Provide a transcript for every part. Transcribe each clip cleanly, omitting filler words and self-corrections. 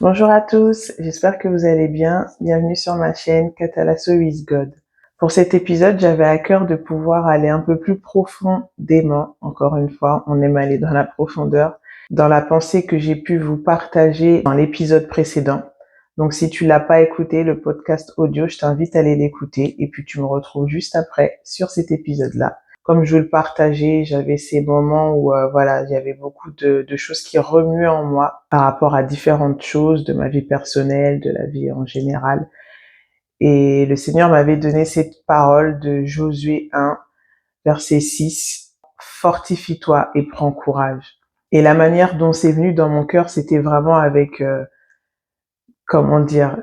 Bonjour à tous, j'espère que vous allez bien. Bienvenue sur ma chaîne Catalasso with God. Pour cet épisode, j'avais à cœur de pouvoir aller un peu plus profondément, encore une fois, on aime aller dans la profondeur, dans la pensée que j'ai pu vous partager dans l'épisode précédent. Donc si tu l'as pas écouté, le podcast audio, je t'invite à aller l'écouter et puis tu me retrouves juste après sur cet épisode-là. Comme je le partageais, j'avais ces moments où il y avait beaucoup de choses qui remuaient en moi par rapport à différentes choses de ma vie personnelle, de la vie en général. Et le Seigneur m'avait donné cette parole de Josué 1, verset 6, fortifie-toi et prends courage. Et la manière dont c'est venu dans mon cœur, c'était vraiment avec, comment dire,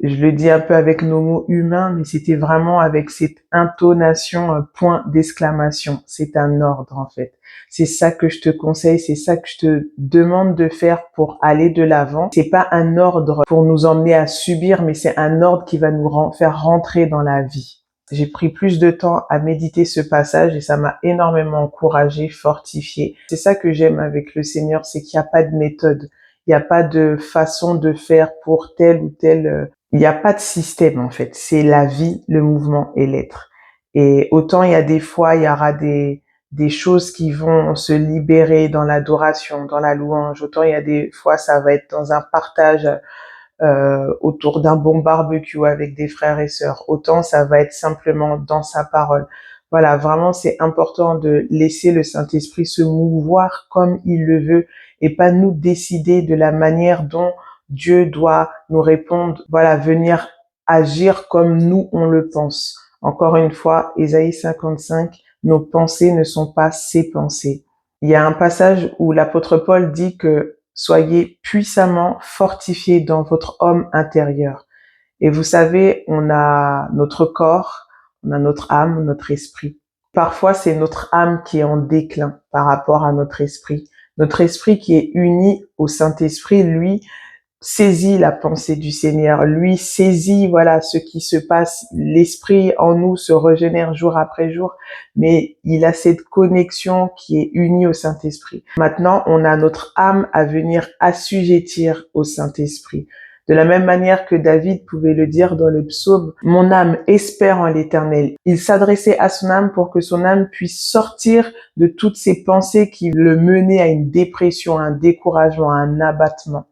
je le dis un peu avec nos mots humains, mais c'était vraiment avec cette intonation, point d'exclamation. C'est un ordre, en fait. C'est ça que je te conseille, c'est ça que je te demande de faire pour aller de l'avant. C'est pas un ordre pour nous emmener à subir, mais c'est un ordre qui va nous faire rentrer dans la vie. J'ai pris plus de temps à méditer ce passage et ça m'a énormément encouragé, fortifié. C'est ça que j'aime avec le Seigneur, c'est qu'il n'y a pas de méthode. Il n'y a pas de façon de faire pour tel ou tel. Il n'y a pas de système en fait. C'est la vie, le mouvement et l'être. Et autant il y a des fois, il y aura des choses qui vont se libérer dans l'adoration, dans la louange. Autant il y a des fois, ça va être dans un partage autour d'un bon barbecue avec des frères et sœurs. Autant ça va être simplement dans sa parole. Voilà, vraiment c'est important de laisser le Saint-Esprit se mouvoir comme il le veut et pas nous décider de la manière dont Dieu doit nous répondre, voilà, venir agir comme nous on le pense. Encore une fois, Ésaïe 55, nos pensées ne sont pas ses pensées. Il y a un passage où l'apôtre Paul dit que soyez puissamment fortifiés dans votre homme intérieur. Et vous savez, on a notre corps, on a notre âme, notre esprit. Parfois, c'est notre âme qui est en déclin par rapport à notre esprit. Notre esprit qui est uni au Saint-Esprit, lui, saisit la pensée du Seigneur, lui saisit voilà ce qui se passe, l'esprit en nous se régénère jour après jour, mais il a cette connexion qui est unie au Saint-Esprit. Maintenant, on a notre âme à venir assujettir au Saint-Esprit. De la même manière que David pouvait le dire dans les psaumes, mon âme espère en l'Éternel. Il s'adressait à son âme pour que son âme puisse sortir de toutes ces pensées qui le menaient à une dépression, à un découragement, à un abattement.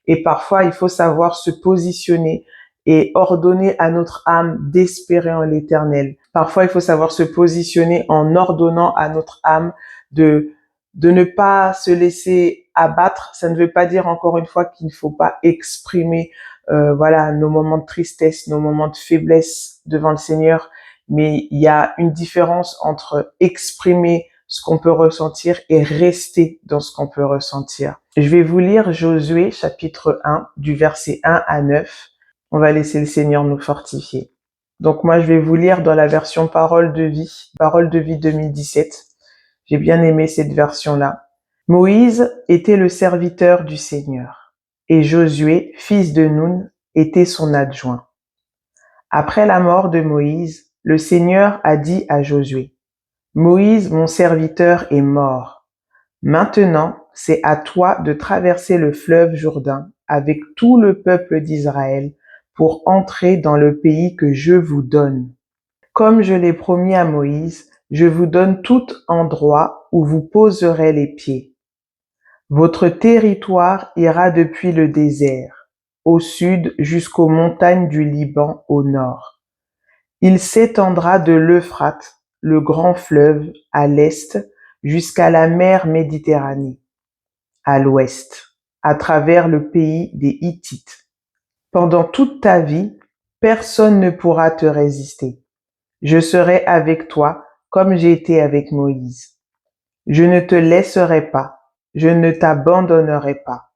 Et parfois, il faut savoir se positionner et ordonner à notre âme d'espérer en l'Éternel. Parfois, il faut savoir se positionner en ordonnant à notre âme de ne pas se laisser abattre. Ça ne veut pas dire encore une fois qu'il ne faut pas exprimer nos moments de tristesse, nos moments de faiblesse devant le Seigneur, mais il y a une différence entre exprimer ce qu'on peut ressentir et rester dans ce qu'on peut ressentir. Je vais vous lire Josué chapitre 1 du verset 1 à 9. On va laisser le Seigneur nous fortifier. Donc moi je vais vous lire dans la version Parole de vie 2017. J'ai bien aimé cette version-là. Moïse était le serviteur du Seigneur et Josué, fils de Nun, était son adjoint. Après la mort de Moïse, le Seigneur a dit à Josué: Moïse, mon serviteur, est mort. Maintenant, c'est à toi de traverser le fleuve Jourdain avec tout le peuple d'Israël pour entrer dans le pays que je vous donne. Comme je l'ai promis à Moïse, je vous donne tout endroit où vous poserez les pieds. Votre territoire ira depuis le désert, au sud jusqu'aux montagnes du Liban au nord. Il s'étendra de l'Euphrate, le grand fleuve, à l'est, jusqu'à la mer Méditerranée, à l'ouest, à travers le pays des Hittites. Pendant toute ta vie, personne ne pourra te résister. Je serai avec toi comme j'ai été avec Moïse. Je ne te laisserai pas, je ne t'abandonnerai pas.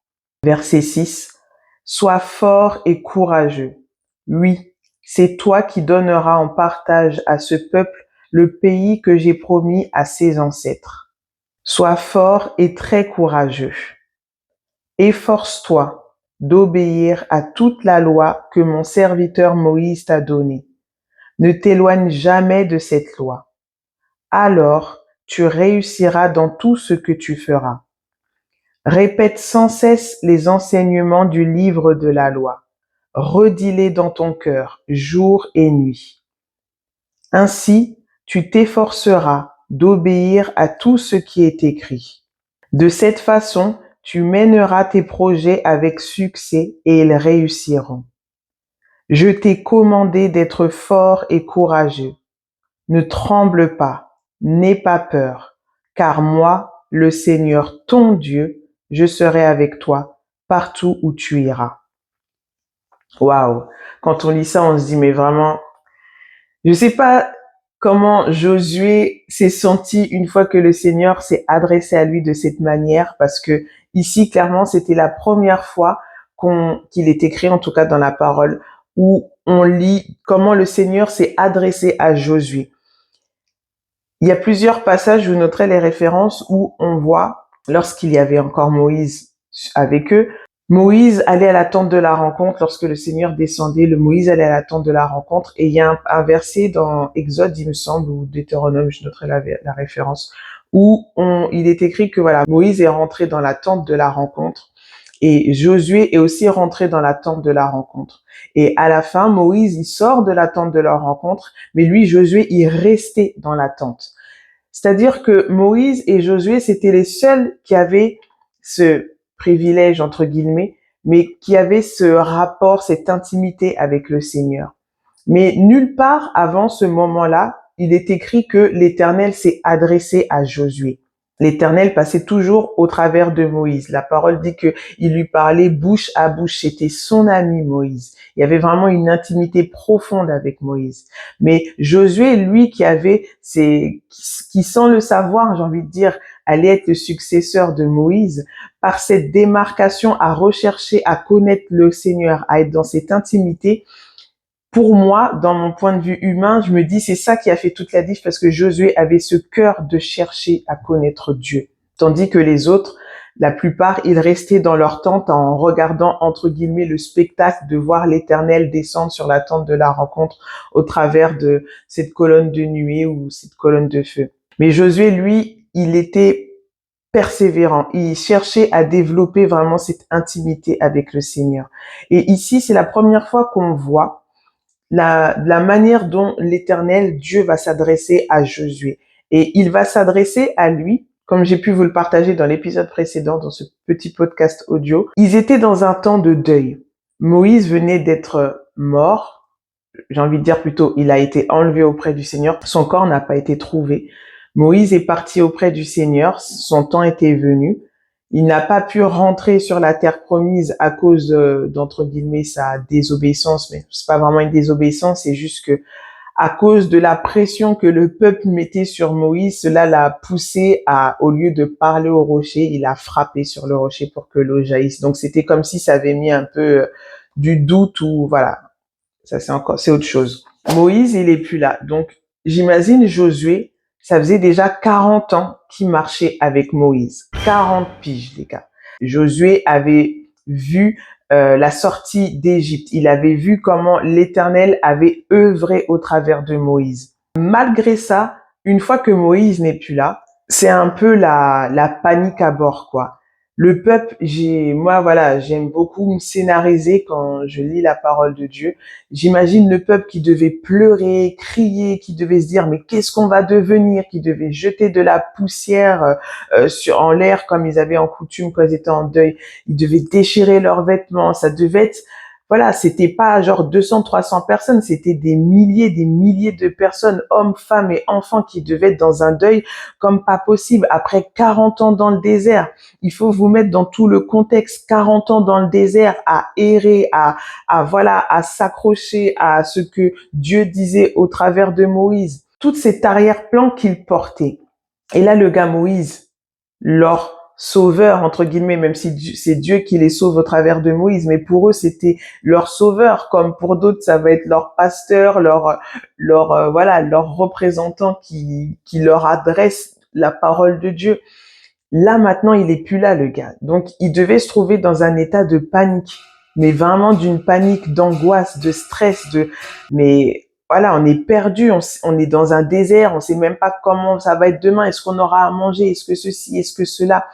Verset 6. Sois fort et courageux. Oui, c'est toi qui donneras en partage à ce peuple le pays que j'ai promis à ses ancêtres. Sois fort et très courageux. Efforce-toi d'obéir à toute la loi que mon serviteur Moïse t'a donnée. Ne t'éloigne jamais de cette loi. Alors, tu réussiras dans tout ce que tu feras. Répète sans cesse les enseignements du livre de la loi. Redis-les dans ton cœur, jour et nuit. Ainsi, tu t'efforceras d'obéir à tout ce qui est écrit. De cette façon, tu mèneras tes projets avec succès et ils réussiront. Je t'ai commandé d'être fort et courageux. Ne tremble pas, n'aie pas peur, car moi, le Seigneur ton Dieu, je serai avec toi partout où tu iras. Waouh! Quand on lit ça, on se dit, mais vraiment, je sais pas comment Josué s'est senti une fois que le Seigneur s'est adressé à lui de cette manière, parce que ici, clairement, c'était la première fois qu'il est écrit, en tout cas dans la parole, où on lit comment le Seigneur s'est adressé à Josué. Il y a plusieurs passages où vous noterez les références où on voit, lorsqu'il y avait encore Moïse avec eux, Moïse allait à la tente de la rencontre lorsque le Seigneur descendait, Moïse allait à la tente de la rencontre, et il y a un verset dans Exode, il me semble, ou Deutéronome, je noterai la référence, où il est écrit que voilà, Moïse est rentré dans la tente de la rencontre, et Josué est aussi rentré dans la tente de la rencontre. Et à la fin, Moïse, il sort de la tente de la rencontre, mais lui, Josué, il restait dans la tente. C'est-à-dire que Moïse et Josué, c'était les seuls qui avaient ce privilège, entre guillemets, mais qui avaient ce rapport, cette intimité avec le Seigneur. Mais nulle part avant ce moment-là, il est écrit que l'Éternel s'est adressé à Josué. L'Éternel passait toujours au travers de Moïse. La parole dit que il lui parlait bouche à bouche. C'était son ami Moïse. Il y avait vraiment une intimité profonde avec Moïse. Mais Josué, lui, qui sans le savoir, j'ai envie de dire, allait être le successeur de Moïse, par cette démarcation à rechercher, à connaître le Seigneur, à être dans cette intimité. Pour moi, dans mon point de vue humain, je me dis c'est ça qui a fait toute la diff parce que Josué avait ce cœur de chercher à connaître Dieu. Tandis que les autres, la plupart, ils restaient dans leur tente en regardant, entre guillemets, le spectacle de voir l'Éternel descendre sur la tente de la rencontre au travers de cette colonne de nuée ou cette colonne de feu. Mais Josué, lui, il était persévérant. Il cherchait à développer vraiment cette intimité avec le Seigneur. Et ici, c'est la première fois qu'on voit la manière dont l'Éternel, Dieu, va s'adresser à Josué. Et il va s'adresser à lui, comme j'ai pu vous le partager dans l'épisode précédent, dans ce petit podcast audio. Ils étaient dans un temps de deuil. Moïse venait d'être mort. J'ai envie de dire plutôt, il a été enlevé auprès du Seigneur. Son corps n'a pas été trouvé. Moïse est parti auprès du Seigneur. Son temps était venu. Il n'a pas pu rentrer sur la terre promise à cause d'entre guillemets sa désobéissance, mais c'est pas vraiment une désobéissance, c'est juste que à cause de la pression que le peuple mettait sur Moïse, cela l'a poussé au lieu de parler au rocher, il a frappé sur le rocher pour que l'eau jaillisse. Donc c'était comme si ça avait mis un peu du doute ou voilà. Ça c'est autre chose. Moïse, il est plus là. Donc j'imagine Josué, ça faisait déjà 40 ans qu'il marchait avec Moïse. 40 piges, les gars. Josué avait vu la sortie d'Égypte. Il avait vu comment l'Éternel avait œuvré au travers de Moïse. Malgré ça, une fois que Moïse n'est plus là, c'est un peu la panique à bord, quoi. Le peuple, j'aime beaucoup me scénariser quand je lis la parole de Dieu. J'imagine le peuple qui devait pleurer, crier, qui devait se dire mais qu'est-ce qu'on va devenir, qui devait jeter de la poussière en l'air comme ils avaient en coutume quand ils étaient en deuil. Ils devaient déchirer leurs vêtements. Ça devait être c'était pas genre 200, 300 personnes, c'était des milliers de personnes, hommes, femmes et enfants qui devaient être dans un deuil comme pas possible après 40 ans dans le désert. Il faut vous mettre dans tout le contexte, 40 ans dans le désert à errer, à s'accrocher à ce que Dieu disait au travers de Moïse. Tout cet arrière-plan qu'il portait. Et là, le gars Moïse, leur sauveur, entre guillemets, même si c'est Dieu qui les sauve au travers de Moïse, mais pour eux, c'était leur sauveur, comme pour d'autres, ça va être leur pasteur, leur représentant qui leur adresse la parole de Dieu. Là, maintenant, il est plus là, le gars. Donc, il devait se trouver dans un état de panique, mais vraiment d'une panique, d'angoisse, de stress, mais voilà, on est perdu, on est dans un désert, on sait même pas comment ça va être demain, est-ce qu'on aura à manger, est-ce que ceci, est-ce que cela.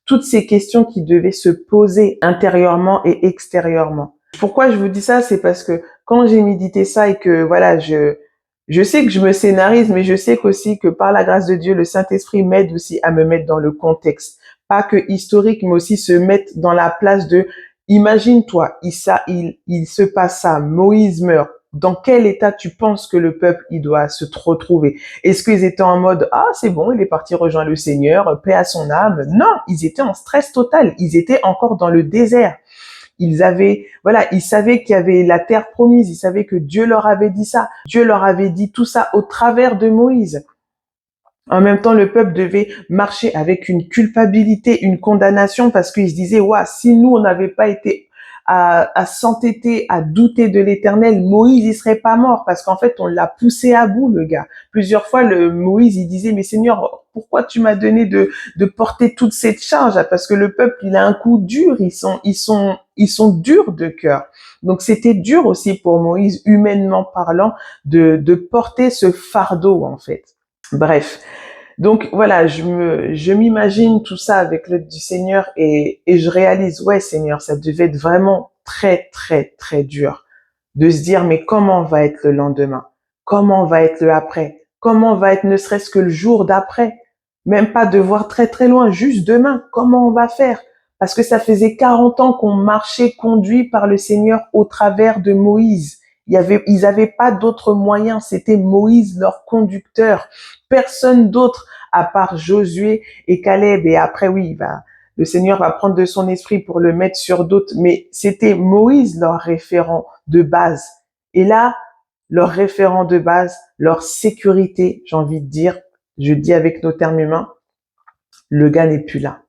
toutes ces questions qui devaient se poser intérieurement et extérieurement. Pourquoi je vous dis ça? C'est parce que quand j'ai médité ça et que voilà, je sais que je me scénarise, mais je sais qu'aussi que par la grâce de Dieu, le Saint-Esprit m'aide aussi à me mettre dans le contexte. Pas que historique, mais aussi se mettre dans la place de, imagine-toi, il se passe ça, Moïse meurt. Dans quel état tu penses que le peuple, il doit se retrouver? Est-ce qu'ils étaient en mode, ah, c'est bon, il est parti rejoindre le Seigneur, paix à son âme? Non, ils étaient en stress total. Ils étaient encore dans le désert. Ils savaient qu'il y avait la terre promise, ils savaient que Dieu leur avait dit ça. Dieu leur avait dit tout ça au travers de Moïse. En même temps, le peuple devait marcher avec une culpabilité, une condamnation, parce qu'ils se disaient, ouais, si nous, on n'avait pas été à s'entêter, à douter de l'Éternel, Moïse, il serait pas mort, parce qu'en fait, on l'a poussé à bout, le gars. Plusieurs fois, Moïse, il disait, mais Seigneur, pourquoi tu m'as donné de porter toute cette charge? Parce que le peuple, il a un coup dur, ils sont durs de cœur. Donc, c'était dur aussi pour Moïse, humainement parlant, de porter ce fardeau, en fait. Bref. Donc voilà, je m'imagine tout ça avec l'aide du Seigneur et je réalise, ouais Seigneur, ça devait être vraiment très, très, très dur de se dire, mais comment va être le lendemain? Comment va être le après? Comment va être ne serait-ce que le jour d'après? Même pas de voir très, très loin, juste demain, comment on va faire? Parce que ça faisait 40 ans qu'on marchait conduit par le Seigneur au travers de Moïse. Ils avaient pas d'autres moyens, c'était Moïse leur conducteur. Personne d'autre à part Josué et Caleb. Et après, oui, le Seigneur va prendre de son esprit pour le mettre sur d'autres. Mais c'était Moïse leur référent de base. Et là, leur référent de base, leur sécurité, j'ai envie de dire, je dis avec nos termes humains, le gars n'est plus là.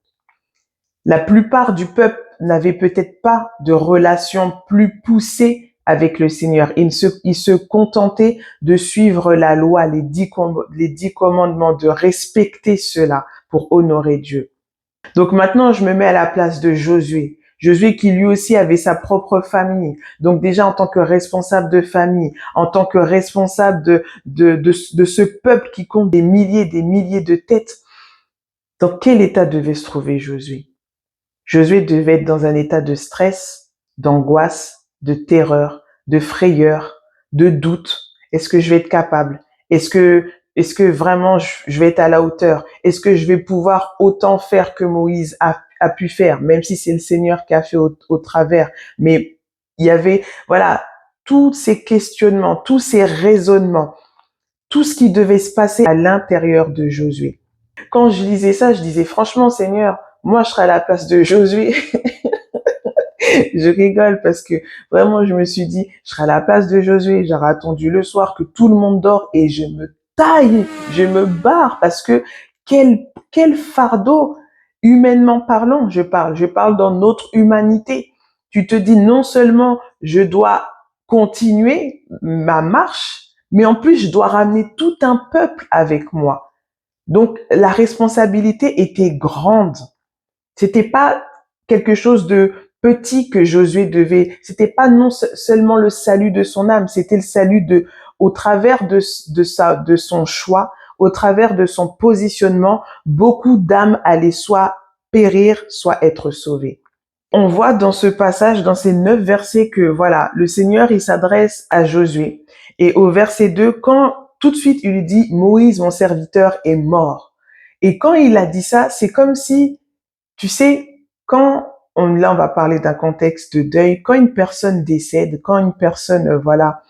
La plupart du peuple n'avait peut-être pas de relation plus poussée avec le Seigneur. Il se contentait de suivre la loi, les 10 commandements, de respecter cela pour honorer Dieu. Donc maintenant, je me mets à la place de Josué. Josué qui lui aussi avait sa propre famille. Donc déjà en tant que responsable de famille, en tant que responsable de ce peuple qui compte des milliers de têtes, dans quel état devait se trouver Josué? Josué devait être dans un état de stress, d'angoisse, de terreur, de frayeur, de doute. Est-ce que je vais être capable? Est-ce que vraiment je vais être à la hauteur? Est-ce que je vais pouvoir autant faire que Moïse a pu faire, même si c'est le Seigneur qui a fait au travers? Mais il y avait, voilà, tous ces questionnements, tous ces raisonnements, tout ce qui devait se passer à l'intérieur de Josué. Quand je lisais ça, je disais, franchement, Seigneur, moi, je serais à la place de Josué. Je rigole parce que vraiment, je me suis dit, je serais à la place de Josué. J'aurais attendu le soir que tout le monde dort et je me taille, je me barre parce que quel fardeau, humainement parlant, je parle dans notre humanité. Tu te dis, non seulement je dois continuer ma marche, mais en plus, je dois ramener tout un peuple avec moi. Donc, la responsabilité était grande. C'était pas quelque chose de petit que Josué devait, c'était pas non seulement le salut de son âme, c'était le salut au travers de son choix, au travers de son positionnement, beaucoup d'âmes allaient soit périr, soit être sauvées. On voit dans ce passage, dans ces 9 versets que voilà, le Seigneur, il s'adresse à Josué. Et au verset 2, quand tout de suite il lui dit, Moïse, mon serviteur, est mort. Et quand il a dit ça, c'est comme si, tu sais, là on va parler d'un contexte de deuil, quand une personne décède, quand une personne, voilà,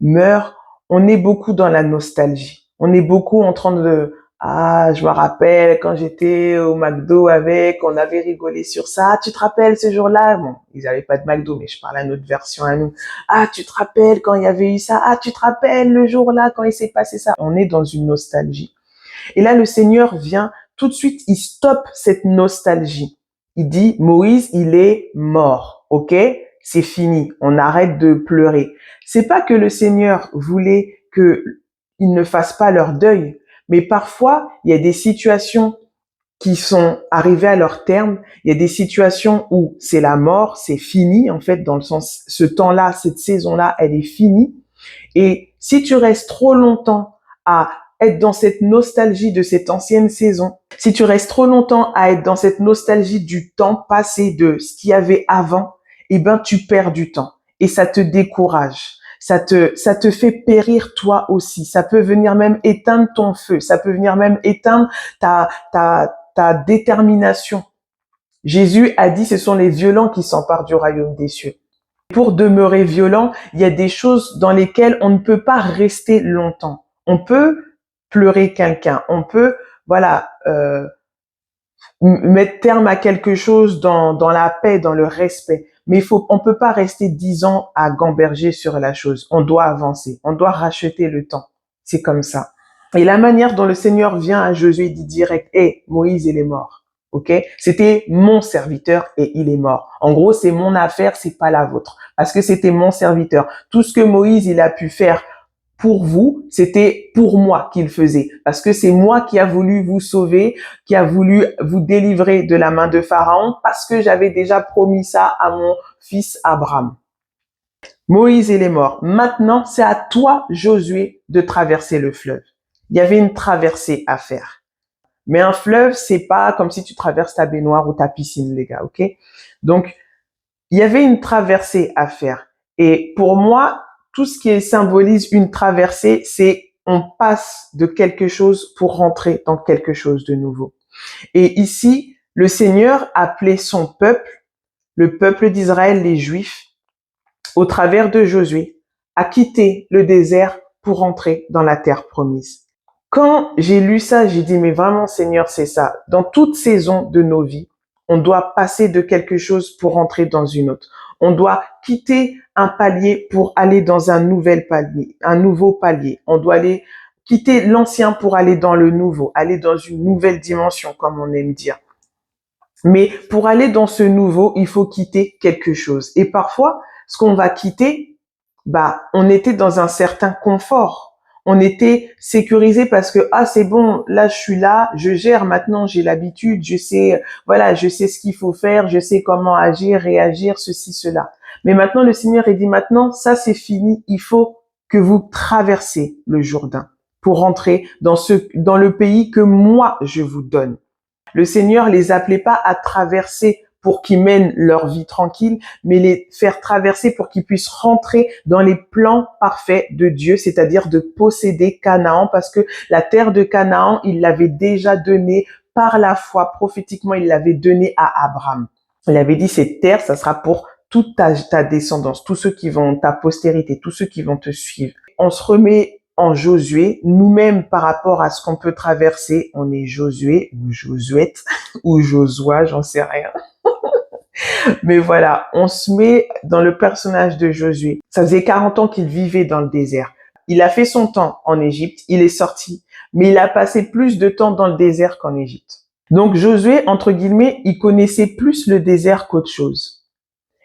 meurt, on est beaucoup dans la nostalgie. On est beaucoup en train de, ah, je me rappelle quand j'étais au McDo avec, on avait rigolé sur ça. Ah, tu te rappelles ce jour-là? Bon, ils n'avaient pas de McDo, mais je parle à notre version à nous. Ah, tu te rappelles quand il y avait eu ça? Ah, tu te rappelles le jour-là quand il s'est passé ça? On est dans une nostalgie. Et là, le Seigneur vient tout de suite, il stoppe cette nostalgie. Il dit, Moïse, il est mort. OK? C'est fini. On arrête de pleurer. C'est pas que le Seigneur voulait qu'ils ne fassent pas leur deuil, mais parfois, il y a des situations qui sont arrivées à leur terme. Il y a des situations où c'est la mort, c'est fini, en fait, dans le sens, ce temps-là, cette saison-là, elle est finie. Et si tu restes trop longtemps à être dans cette nostalgie de cette ancienne saison, si tu restes trop longtemps à être dans cette nostalgie du temps passé, de ce qu'il y avait avant, eh ben, tu perds du temps et ça te décourage. Ça te fait périr toi aussi. Ça peut venir même éteindre ton feu. Ça peut venir même éteindre ta détermination. Jésus a dit, ce sont les violents qui s'emparent du royaume des cieux. Pour demeurer violent, il y a des choses dans lesquelles on ne peut pas rester longtemps. On peut pleurer quelqu'un, on peut, mettre terme à quelque chose dans la paix, dans le respect. Mais on peut pas rester 10 ans à gamberger sur la chose. On doit avancer. On doit racheter le temps. C'est comme ça. Et la manière dont le Seigneur vient à Josué, il dit direct, Moïse, il est mort. OK? C'était mon serviteur et il est mort. En gros, c'est mon affaire, c'est pas la vôtre. Parce que c'était mon serviteur. Tout ce que Moïse, il a pu faire pour vous, c'était pour moi qu'il faisait. Parce que c'est moi qui a voulu vous sauver, qui a voulu vous délivrer de la main de Pharaon, parce que j'avais déjà promis ça à mon fils Abraham. Moïse, il est mort. Maintenant, c'est à toi, Josué, de traverser le fleuve. Il y avait une traversée à faire. Mais un fleuve, c'est pas comme si tu traverses ta baignoire ou ta piscine, les gars, ok? Donc, il y avait une traversée à faire. Et pour moi, tout ce qui symbolise une traversée, c'est on passe de quelque chose pour rentrer dans quelque chose de nouveau. Et ici, le Seigneur appelait son peuple, le peuple d'Israël, les Juifs, au travers de Josué, à quitter le désert pour entrer dans la terre promise. Quand j'ai lu ça, j'ai dit, mais vraiment, Seigneur, c'est ça. Dans toute saison de nos vies, on doit passer de quelque chose pour entrer dans une autre. On doit quitter un palier pour aller dans un nouvel palier, un nouveau palier. On doit aller quitter l'ancien pour aller dans le nouveau, aller dans une nouvelle dimension, comme on aime dire. Mais pour aller dans ce nouveau, il faut quitter quelque chose. Et parfois, ce qu'on va quitter, on était dans un certain confort. On était sécurisé parce que, c'est bon, là, je suis là, je gère maintenant, j'ai l'habitude, je sais, je sais ce qu'il faut faire, je sais comment agir, réagir, ceci, cela. Mais maintenant, le Seigneur, il dit maintenant, ça, c'est fini, il faut que vous traversez le Jourdain pour rentrer dans le pays que moi, je vous donne. Le Seigneur les appelait pas à traverser pour qu'ils mènent leur vie tranquille, mais les faire traverser pour qu'ils puissent rentrer dans les plans parfaits de Dieu, c'est-à-dire de posséder Canaan, parce que la terre de Canaan, il l'avait déjà donnée par la foi, prophétiquement, il l'avait donnée à Abraham. Il avait dit, cette terre, ça sera pour toute ta descendance, tous ceux qui vont, ta postérité, tous ceux qui vont te suivre. On se remet en Josué, nous-mêmes par rapport à ce qu'on peut traverser, on est Josué ou Josuette ou Josua, j'en sais rien. Mais voilà, on se met dans le personnage de Josué. Ça faisait 40 ans qu'il vivait dans le désert. Il a fait son temps en Égypte, il est sorti, mais il a passé plus de temps dans le désert qu'en Égypte. Donc Josué, entre guillemets, il connaissait plus le désert qu'autre chose.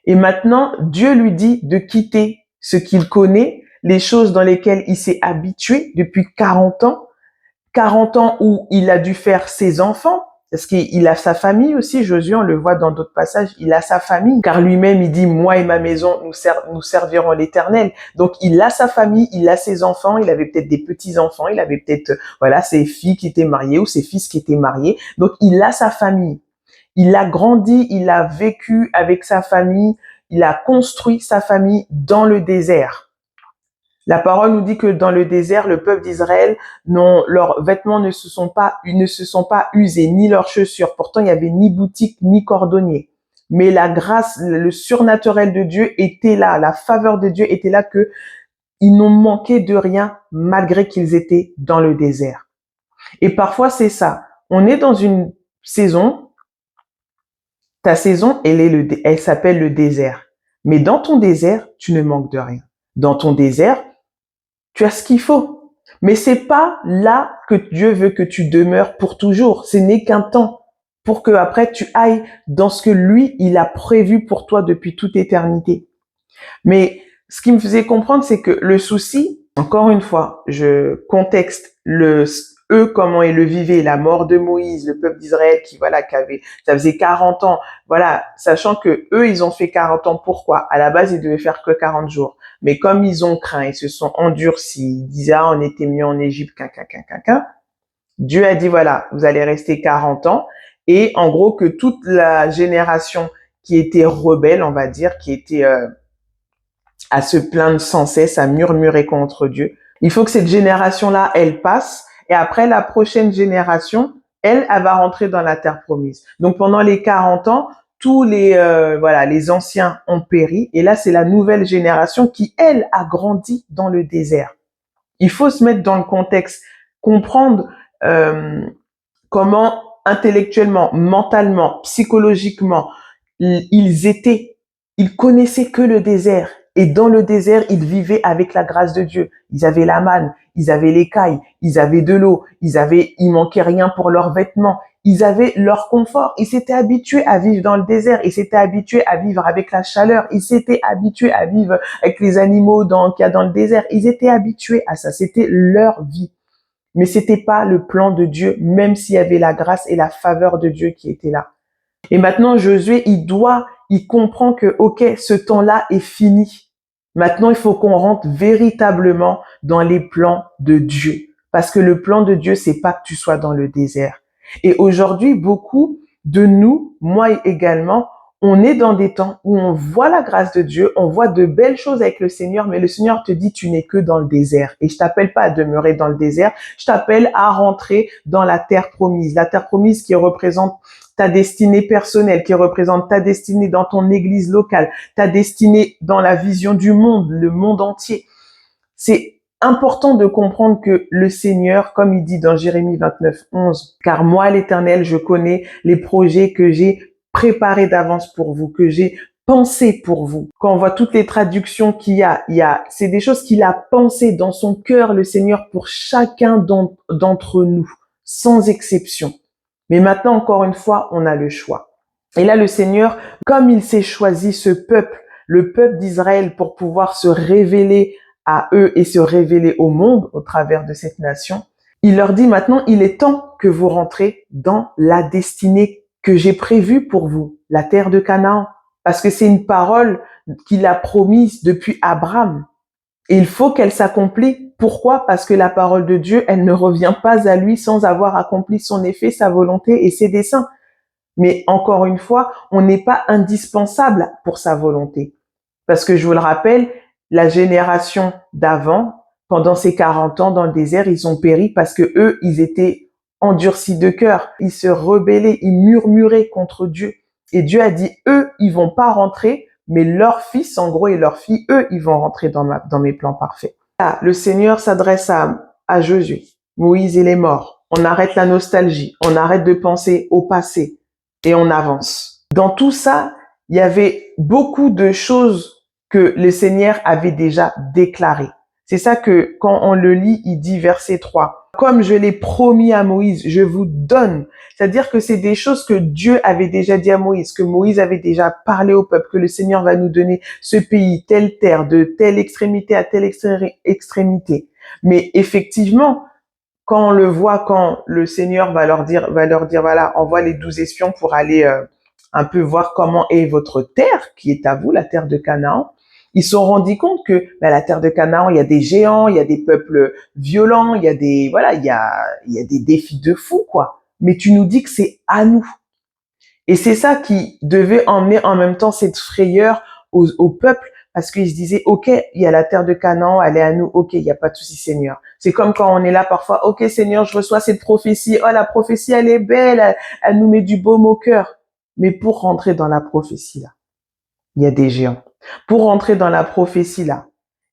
Et maintenant, Dieu lui dit de quitter ce qu'il connaît, les choses dans lesquelles il s'est habitué depuis 40 ans où il a dû faire ses enfants, parce qu'il a sa famille aussi. Josué, on le voit dans d'autres passages, il a sa famille, car lui-même, il dit, moi et ma maison, nous servirons l'Éternel. Donc, il a sa famille, il a ses enfants, il avait peut-être des petits-enfants, il avait peut-être, ses filles qui étaient mariées ou ses fils qui étaient mariés. Donc, il a sa famille. Il a grandi, il a vécu avec sa famille, il a construit sa famille dans le désert. La parole nous dit que dans le désert, le peuple d'Israël, leurs vêtements ne se sont pas usés, ni leurs chaussures. Pourtant, il n'y avait ni boutique, ni cordonnier. Mais la grâce, le surnaturel de Dieu était là, la faveur de Dieu était là, que ils n'ont manqué de rien malgré qu'ils étaient dans le désert. Et parfois, c'est ça. On est dans une saison, ta saison, elle s'appelle le désert. Mais dans ton désert, tu ne manques de rien. Dans ton désert, tu as ce qu'il faut. Mais c'est pas là que Dieu veut que tu demeures pour toujours. Ce n'est qu'un temps pour que après tu ailles dans ce que lui, il a prévu pour toi depuis toute éternité. Mais ce qui me faisait comprendre, c'est que le souci, encore une fois, je contexte eux, comment ils le vivaient, la mort de Moïse, le peuple d'Israël ça faisait 40 ans, voilà, sachant que eux, ils ont fait 40 ans, pourquoi? À la base, ils devaient faire que 40 jours. Mais comme ils ont craint, ils se sont endurcis, ils disaient, ah, on était mieux en Égypte, Dieu a dit, voilà, vous allez rester 40 ans. Et en gros, que toute la génération qui était rebelle, on va dire, qui était à se plaindre sans cesse, à murmurer contre Dieu, il faut que cette génération-là, elle passe. Et après, la prochaine génération, elle va rentrer dans la terre promise. Donc, pendant les 40 ans, tous les anciens ont péri. Et là, c'est la nouvelle génération qui, elle, a grandi dans le désert. Il faut se mettre dans le contexte, comprendre comment intellectuellement, mentalement, psychologiquement, ils connaissaient que le désert. Et dans le désert, ils vivaient avec la grâce de Dieu. Ils avaient la manne, ils avaient l'écaille, ils avaient de l'eau, il manquait rien pour leurs vêtements. Ils avaient leur confort. Ils s'étaient habitués à vivre dans le désert. Ils s'étaient habitués à vivre avec la chaleur. Ils s'étaient habitués à vivre avec les animaux qu'il y a dans le désert. Ils étaient habitués à ça. C'était leur vie. Mais c'était pas le plan de Dieu, même s'il y avait la grâce et la faveur de Dieu qui étaient là. Et maintenant, Josué, il comprend que, ok, ce temps-là est fini. Maintenant, il faut qu'on rentre véritablement dans les plans de Dieu. Parce que le plan de Dieu, c'est pas que tu sois dans le désert. Et aujourd'hui, beaucoup de nous, moi également, on est dans des temps où on voit la grâce de Dieu, on voit de belles choses avec le Seigneur, mais le Seigneur te dit, tu n'es que dans le désert. Et je t'appelle pas à demeurer dans le désert, je t'appelle à rentrer dans la terre promise. La terre promise qui représente ta destinée personnelle, qui représente ta destinée dans ton église locale, ta destinée dans la vision du monde, le monde entier. C'est important de comprendre que le Seigneur, comme il dit dans Jérémie 29:11, car moi, l'Éternel, je connais les projets que j'ai préparés d'avance pour vous, que j'ai pensé pour vous. Quand on voit toutes les traductions c'est des choses qu'il a pensées dans son cœur, le Seigneur, pour chacun d'entre nous, sans exception. Mais maintenant, encore une fois, on a le choix. Et là, le Seigneur, comme il s'est choisi ce peuple, le peuple d'Israël, pour pouvoir se révéler à eux et se révéler au monde au travers de cette nation, il leur dit maintenant, il est temps que vous rentrez dans la destinée que j'ai prévue pour vous, la terre de Canaan. Parce que c'est une parole qu'il a promise depuis Abraham. Et il faut qu'elle s'accomplisse. Pourquoi? Parce que la parole de Dieu, elle ne revient pas à lui sans avoir accompli son effet, sa volonté et ses desseins. Mais encore une fois, on n'est pas indispensable pour sa volonté. Parce que je vous le rappelle, la génération d'avant, pendant ces 40 ans dans le désert, ils ont péri parce que eux, ils étaient endurcis de cœur. Ils se rebellaient, ils murmuraient contre Dieu. Et Dieu a dit, eux, ils vont pas rentrer, mais leurs fils, en gros, et leurs filles, eux, ils vont rentrer dans mes plans parfaits. Là, le Seigneur s'adresse à Josué. Moïse, il est mort. On arrête la nostalgie. On arrête de penser au passé. Et on avance. Dans tout ça, il y avait beaucoup de choses que le Seigneur avait déjà déclarées. C'est ça que quand on le lit, il dit verset 3. Comme je l'ai promis à Moïse, je vous donne. C'est-à-dire que c'est des choses que Dieu avait déjà dit à Moïse, que Moïse avait déjà parlé au peuple, que le Seigneur va nous donner ce pays, telle terre, de telle extrémité à telle extrémité. Mais effectivement, quand on le voit, quand le Seigneur va leur dire, voilà, envoie les 12 espions pour aller un peu voir comment est votre terre, qui est à vous, la terre de Canaan. Ils se sont rendus compte que la terre de Canaan, il y a des géants, il y a des peuples violents, il y a il y a des défis de fou, quoi. Mais tu nous dis que c'est à nous. Et c'est ça qui devait emmener en même temps cette frayeur au peuple, parce qu'ils se disaient, ok, il y a la terre de Canaan, elle est à nous, ok, il n'y a pas de souci, Seigneur. C'est comme quand on est là parfois, ok, Seigneur, je reçois cette prophétie, oh, la prophétie, elle est belle, elle nous met du baume au cœur. Mais pour rentrer dans la prophétie, là, il y a des géants. Pour rentrer dans la prophétie, là,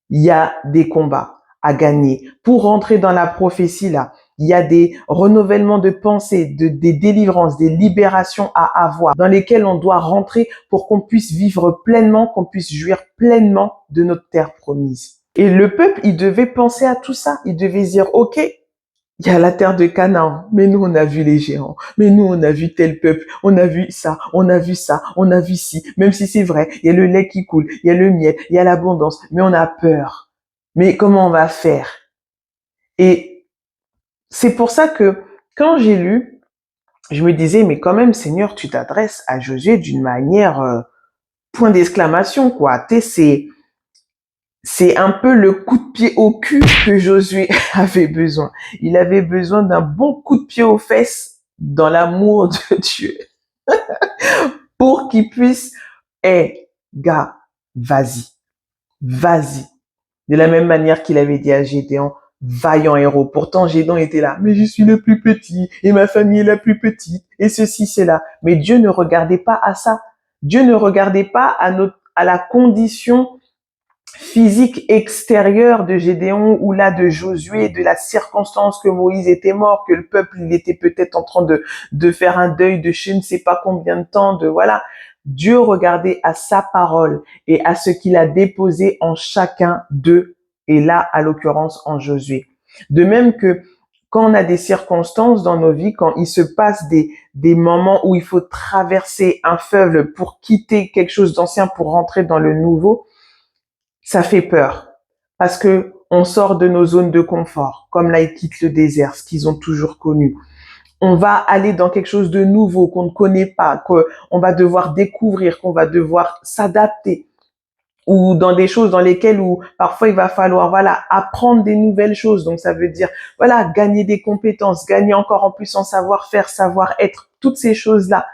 il y a des combats à gagner. Pour rentrer dans la prophétie, là, il y a des renouvellements de pensée, des délivrances, des libérations à avoir, dans lesquelles on doit rentrer pour qu'on puisse vivre pleinement, qu'on puisse jouir pleinement de notre terre promise. Et le peuple, il devait penser à tout ça. Il devait dire, ok, il y a la terre de Canaan, mais nous, on a vu les géants. Mais nous, on a vu tel peuple. On a vu ça, on a vu ça, on a vu ci. Même si c'est vrai, il y a le lait qui coule, il y a le miel, il y a l'abondance. Mais on a peur. Mais comment on va faire? Et C'est pour ça que quand j'ai lu, je me disais, mais quand même, Seigneur, tu t'adresses à Josué d'une manière, point d'exclamation, quoi. C'est un peu le coup de pied au cul que Josué avait besoin. Il avait besoin d'un bon coup de pied aux fesses dans l'amour de Dieu pour qu'il puisse, gars, vas-y, vas-y. De la même manière qu'il avait dit à Gédéon, vaillant héros. Pourtant, Gédéon était là, mais je suis le plus petit et ma famille est la plus petite et ceci, c'est là. Mais Dieu ne regardait pas à ça. Dieu ne regardait pas à la condition physique extérieure de Gédéon ou là de Josué, de la circonstance que Moïse était mort, que le peuple il était peut-être en train de faire un deuil de je ne sais pas combien de temps, de voilà. Dieu regardait à sa parole et à ce qu'il a déposé en chacun d'eux, et là, à l'occurrence, en Josué. De même que quand on a des circonstances dans nos vies, quand il se passe des moments où il faut traverser un fleuve pour quitter quelque chose d'ancien pour rentrer dans le nouveau, ça fait peur parce que on sort de nos zones de confort, comme là ils quittent le désert, ce qu'ils ont toujours connu. On va aller dans quelque chose de nouveau qu'on ne connaît pas, qu'on va devoir découvrir, qu'on va devoir s'adapter, ou dans des choses dans lesquelles où parfois il va falloir voilà apprendre des nouvelles choses. Donc ça veut dire voilà gagner des compétences, gagner encore en plus en savoir-faire, savoir-être, toutes ces choses-là.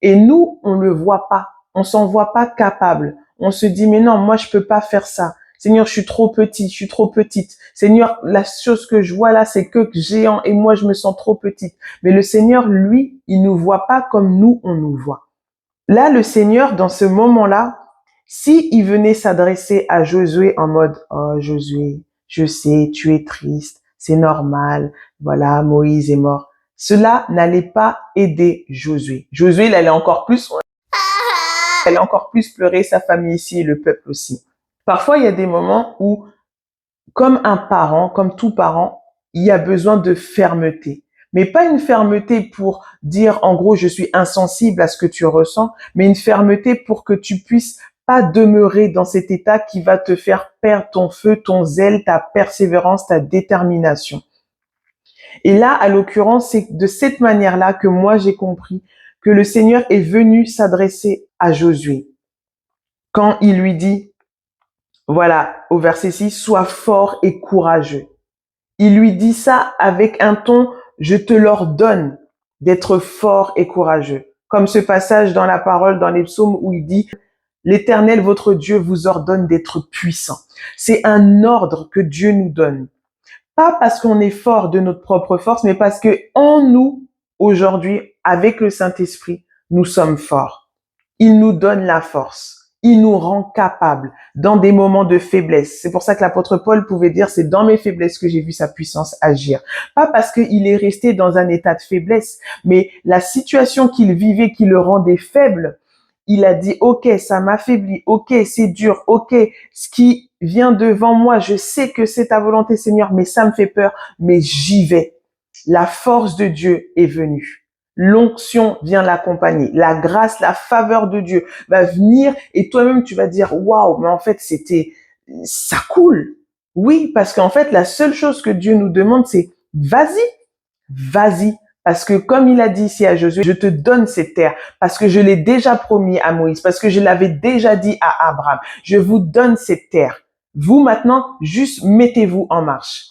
Et nous, on le voit pas, on s'en voit pas capable. On se dit mais non, moi je peux pas faire ça. Seigneur, je suis trop petit, je suis trop petite. Seigneur, la chose que je vois là, c'est que géant et moi je me sens trop petite. Mais le Seigneur, lui, il nous voit pas comme nous on nous voit. Là, le Seigneur, dans ce moment-là, si il venait s'adresser à Josué en mode oh Josué, je sais, tu es triste, c'est normal, voilà, Moïse est mort. Cela n'allait pas aider Josué. Josué, il allait encore plus pleurer, sa famille ici et le peuple aussi. Parfois, il y a des moments où, comme un parent, comme tout parent, il y a besoin de fermeté. Mais pas une fermeté pour dire, en gros, je suis insensible à ce que tu ressens, mais une fermeté pour que tu puisses pas demeurer dans cet état qui va te faire perdre ton feu, ton zèle, ta persévérance, ta détermination. Et là, à l'occurrence, c'est de cette manière-là que moi j'ai compris que le Seigneur est venu s'adresser à Josué. Quand il lui dit, voilà, au verset 6, sois fort et courageux. Il lui dit ça avec un ton, je te l'ordonne d'être fort et courageux. Comme ce passage dans la parole, dans les psaumes où il dit, l'Éternel, votre Dieu, vous ordonne d'être puissant. C'est un ordre que Dieu nous donne. Pas parce qu'on est fort de notre propre force, mais parce que en nous, aujourd'hui, avec le Saint-Esprit, nous sommes forts. Il nous donne la force. Il nous rend capables dans des moments de faiblesse. C'est pour ça que l'apôtre Paul pouvait dire, c'est dans mes faiblesses que j'ai vu sa puissance agir. Pas parce qu'il est resté dans un état de faiblesse, mais la situation qu'il vivait qui le rendait faible, il a dit, OK, ça m'affaiblit. OK, c'est dur. OK, ce qui vient devant moi, je sais que c'est ta volonté, Seigneur, mais ça me fait peur, mais j'y vais. La force de Dieu est venue. L'onction vient l'accompagner. La grâce, la faveur de Dieu va venir et toi-même tu vas dire waouh, mais en fait ça coule. Oui, parce qu'en fait la seule chose que Dieu nous demande c'est vas-y, vas-y. Parce que comme il a dit ici à Josué, je te donne cette terre parce que je l'ai déjà promis à Moïse, parce que je l'avais déjà dit à Abraham. Je vous donne cette terre. Vous maintenant, juste mettez-vous en marche.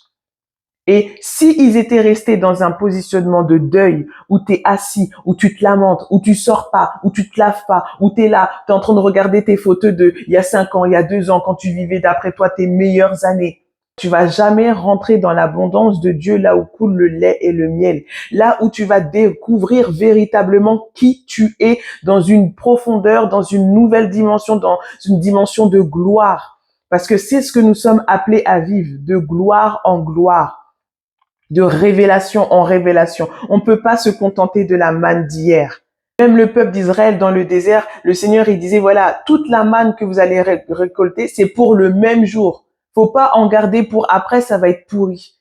Et si ils étaient restés dans un positionnement de deuil, où tu es assis, où tu te lamentes, où tu sors pas, où tu te laves pas, où tu es là, tu es en train de regarder tes photos de il y a 5 ans, il y a 2 ans, quand tu vivais d'après toi tes meilleures années, tu vas jamais rentrer dans l'abondance de Dieu là où coule le lait et le miel. Là où tu vas découvrir véritablement qui tu es dans une profondeur, dans une nouvelle dimension, dans une dimension de gloire. Parce que c'est ce que nous sommes appelés à vivre, de gloire en gloire, de révélation en révélation. On ne peut pas se contenter de la manne d'hier. Même le peuple d'Israël dans le désert, le Seigneur, il disait, voilà, toute la manne que vous allez récolter, c'est pour le même jour. Faut pas en garder pour après, ça va être pourri.